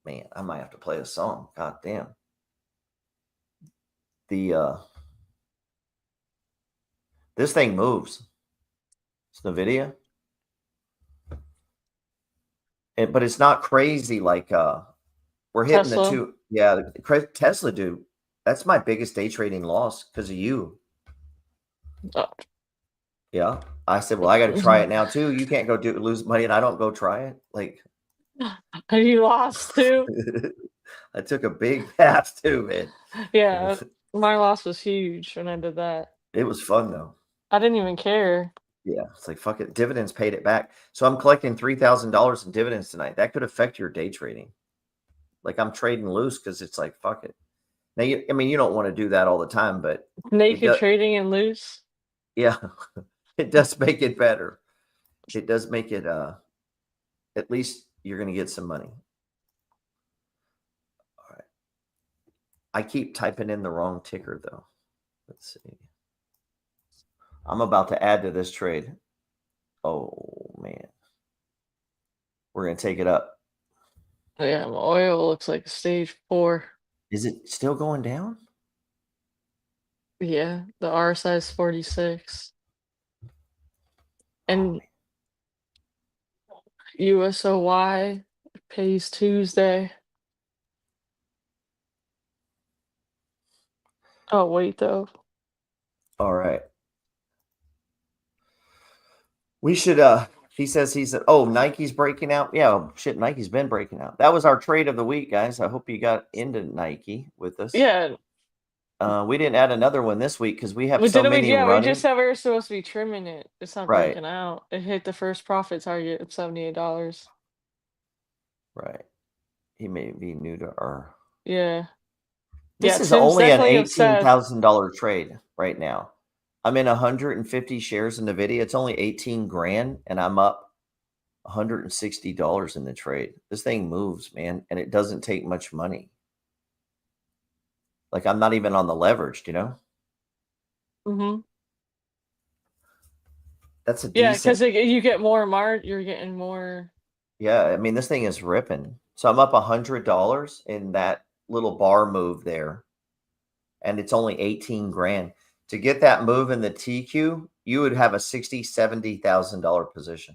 I might have to play a song. God damn. This thing moves. It's NVIDIA. But it's not crazy like we're hitting Tesla. The two. Yeah, Tesla, dude. That's my biggest day trading loss because of you. Oh. Yeah. I said, well, I got to try it now too. You can't go lose money and I don't go try it. Like, you lost too? I took a big pass too, man. Yeah. My loss was huge when I did that. It was fun though. I didn't even care. Yeah. It's like, fuck it. Dividends paid it back. So I'm collecting $3,000 in dividends tonight. That could affect your day trading. Like I'm trading loose because it's like, fuck it. Now, you don't want to do that all the time, but naked trading and loose. Yeah, it does make it better. It does make it, at least you're going to get some money. All right. I keep typing in the wrong ticker though. Let's see. I'm about to add to this trade. Oh man. We're going to take it up. Yeah, my oil looks like stage 4. Is it still going down? Yeah, the RSI is 46. And USOY pays Tuesday. Oh, wait, though. All right. We should, he says Nike's breaking out. Yeah, shit, Nike's been breaking out. That was our trade of the week, guys. I hope you got into Nike with us. Yeah. We didn't add another one this week because we have so many running. We just said we were supposed to be trimming it. It's not breaking out. It hit the first profit target of $78. Right. He may be new to our. Yeah. This is only an $18,000 trade right now. I'm in 150 shares in NVIDIA. It's only 18 grand, and I'm up $160 in the trade. This thing moves, man, and it doesn't take much money. Like I'm not even on the leveraged, you know? Mm-hmm. That's a decent. Because you get more you're getting more. Yeah, I mean, this thing is ripping. So I'm up $100 in that little bar move there, and it's only 18 grand. To get that move in the TQ, you would have a $60,000, $70,000 position.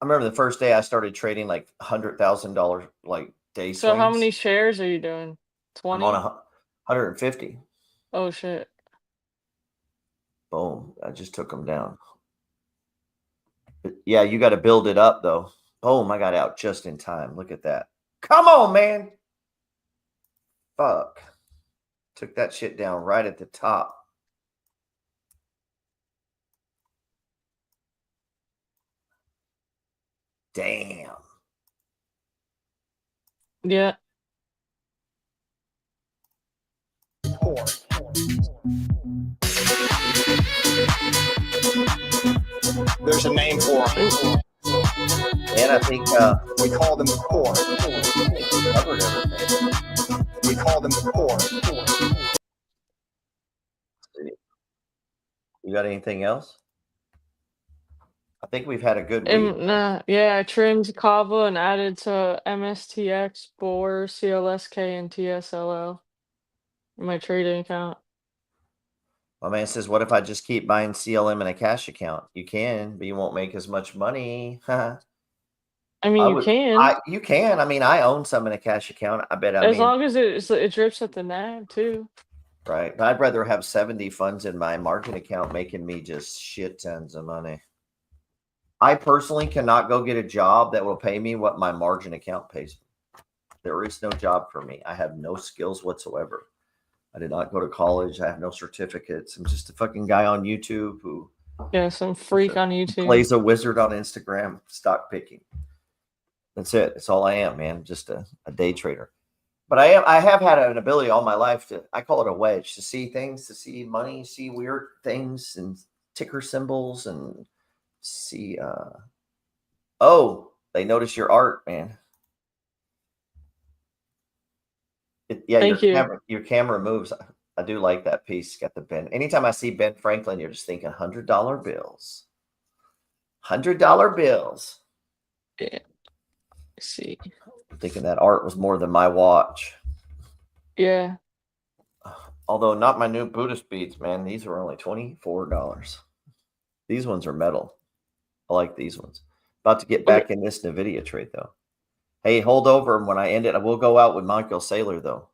I remember the first day I started trading like $100,000, like Day So how swings. many shares are you doing? I'm 20? on 150. Oh shit. Boom. I just took them down. But yeah, you got to build it up though. Boom. I got out just in time. Look at that. Come on, man. Fuck. Took that shit down right at the top. Damn. Yeah. There's a name for them. And I think We call them core. covered everything. We call them core. You got anything else? I think we've had a good week. Yeah, I trimmed Kava and added to MSTX, BOR, CLSK, and TSLL in my trading account. My man says, what if I just keep buying CLM in a cash account? You can, but you won't make as much money. I mean, you can. You can. I mean, I own some in a cash account. I bet. As long as it drips at the NAV too. Right. But I'd rather have 70 funds in my margin account making me just shit tons of money. I personally cannot go get a job that will pay me what my margin account pays. There is no job for me. I have no skills whatsoever. I did not go to college. I have no certificates. I'm just a fucking guy on YouTube who some freak on YouTube plays a wizard on Instagram, stock picking. That's it. That's all I am, man. Just a day trader. But I have had an ability all my life to, I call it a wedge, to see things, to see money, see weird things and ticker symbols and see they notice your art, man. Thank you. Your camera moves. I do like that piece. Got the Ben. Anytime I see Ben Franklin, you're just thinking $100 bills. $100 bills. Yeah. See. I'm thinking that art was more than my watch. Yeah. Although not my new Buddhist beads, man. These are only $24. These ones are metal. I like these ones. About to get back in this NVIDIA trade, though. Hey, hold over. When I end it, I will go out with Michael Saylor, though.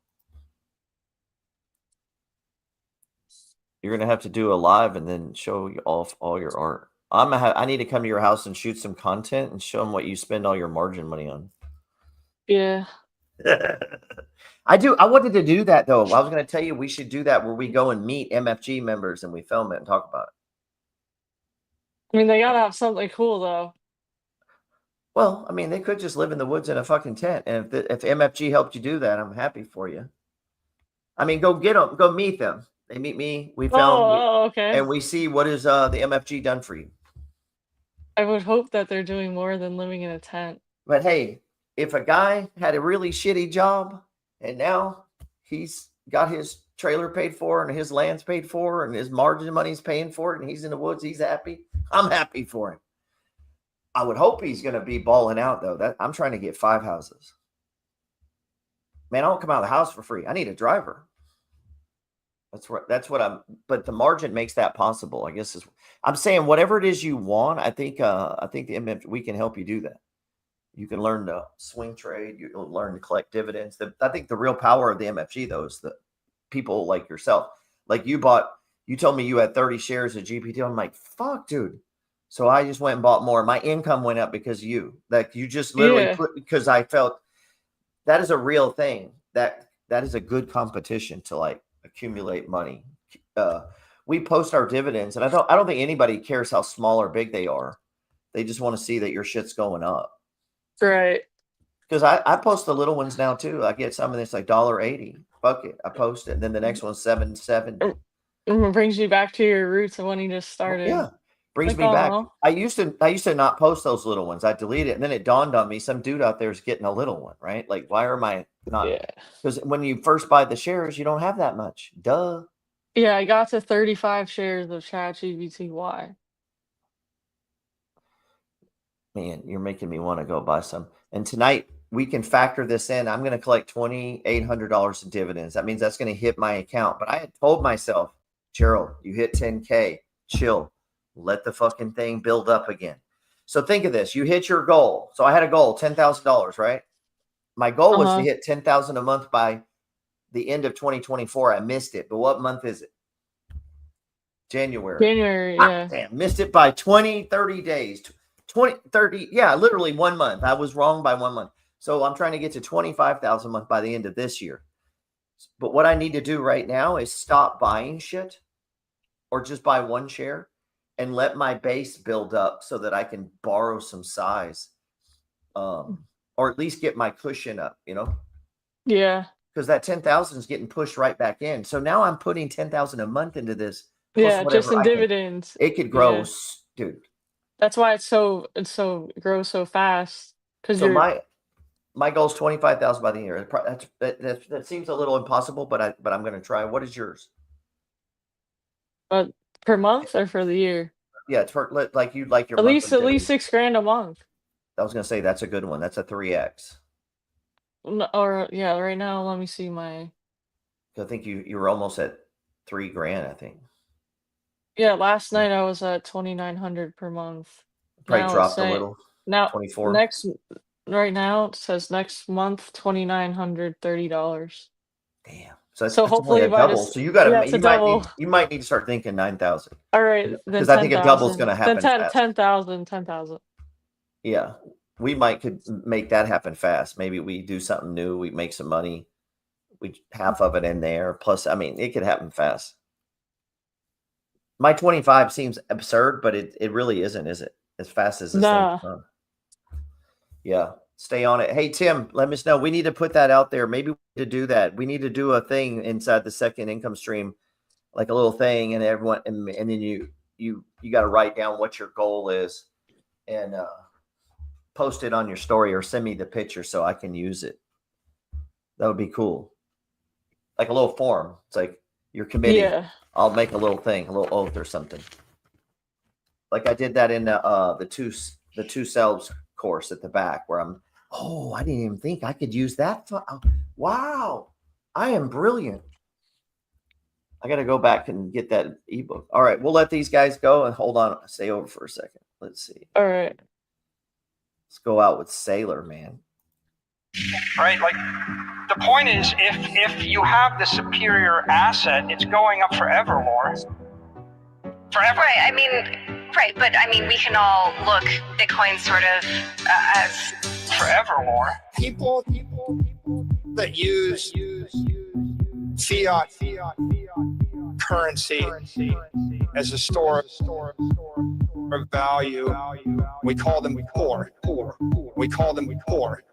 You're going to have to do a live and then show you off all your art. I need to come to your house and shoot some content and show them what you spend all your margin money on. Yeah. I wanted to do that, though. I was going to tell you we should do that where we go and meet MFG members and we film it and talk about it. I mean, they got to have something cool, though. Well, I mean, they could just live in the woods in a fucking tent. And if MFG helped you do that, I'm happy for you. I mean, go get them. Go meet them. They meet me. We film. Okay. And we see what is the MFG done for you. I would hope that they're doing more than living in a tent. But hey, if a guy had a really shitty job and now he's got his trailer paid for and his land's paid for and his margin money's paying for it and he's in the woods, he's happy. I'm happy for him. I would hope he's going to be balling out, though. I'm trying to get 5 houses. Man, I don't come out of the house for free. I need a driver. That's what I'm. But the margin makes that possible. I guess I'm saying whatever it is you want. I think the MF, we can help you do that. You can learn to swing trade. You can learn to collect dividends. I think the real power of the MFG, though, is the people like yourself. Like you told me you had 30 shares of GPT. I'm like, fuck, dude. So I just went and bought more. My income went up because you just literally put, because I felt that is a real thing. That is a good competition to like accumulate money. We post our dividends, and I don't think anybody cares how small or big they are. They just want to see that your shit's going up. Right. Because I post the little ones now too. I get some of this like $1.80. Fuck it. I post it. And then the next one's $7.70. It brings you back to your roots of when you just started. Yeah. Brings me back. I used to not post those little ones. I deleted it. And then it dawned on me, some dude out there is getting a little one, right? Like, why am I not? Because when you first buy the shares, you don't have that much. Duh. Yeah, I got to 35 shares of ChatGPT. Man, you're making me want to go buy some. And tonight we can factor this in. I'm going to collect $2,800 in dividends. That means that's going to hit my account. But I had told myself, Gerald, you hit 10K, chill. Let the fucking thing build up again. So think of this. You hit your goal. So I had a goal, $10,000, right? My goal was to Uh-huh. hit 10,000 a month by the end of 2024. I missed it. But what month is it? January. January, yeah. Damn, missed it by 20, 30 days. 20, 30. Yeah, literally 1 month. I was wrong by 1 month. So I'm trying to get to 25,000 a month by the end of this year. But what I need to do right now is stop buying shit or just buy one share and let my base build up so that I can borrow some size. Or at least get my cushion up, you know? Yeah. Because that 10,000 is getting pushed right back in. So now I'm putting 10,000 a month into this. Yeah, just whatever in I can- dividends. It could grow, Yeah. dude. That's why it grows so fast. Because So you're my goal is 25,000 by the year. That seems a little impossible, but I'm going to try. What is yours? per month or for the year? Yeah, it's for like you like your At least monthly dividend. $6,000 a month. I was going to say that's a good one. That's a 3x. Or yeah, right now let me see my. I think you were almost at $3,000. I think Yeah, last night I was at 2,900 per month. probably Now it's dropped a saying little. now 24. right now it says next month $2,930. Damn. So that's So only hopefully a by double. this, So you got to yeah, it's a double. you might need to start thinking 9,000. All right, then Because I think a double is 10,000. going to happen Then fast. 10,000. Yeah, we could make that happen fast. Maybe we do something new. We make some money. We half of it in there. Plus, I mean, it could happen fast. My 25 seems absurd, but it really isn't, is it? As fast as this Nah. thing. Yeah, stay on it. Hey, Tim, let us know. We need to put that out there. Maybe we need to do that. We need to do a thing inside the second income stream, like a little thing, and everyone, and then you got to write down what your goal is, and post it on your story or send me the picture so I can use it. That would be cool. Like a little form. It's like your committee. Yeah. I'll make a little thing, a little oath or something. Like I did that in the two selves course at the back where I didn't even think I could use that. Wow. I am brilliant. I got to go back and get that ebook. All right. We'll let these guys go and hold on. Stay over for a second. Let's see. All right. Let's go out with Sailor, man. Right? Like, the point is, if you have the superior asset, it's going up forever more. Forever. Right. I mean, right. But I mean, we can all look Bitcoin sort of as forever more. People that use fiat currency as a store of value, we call them poor. We call them poor.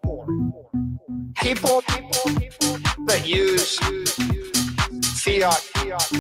People that use fiat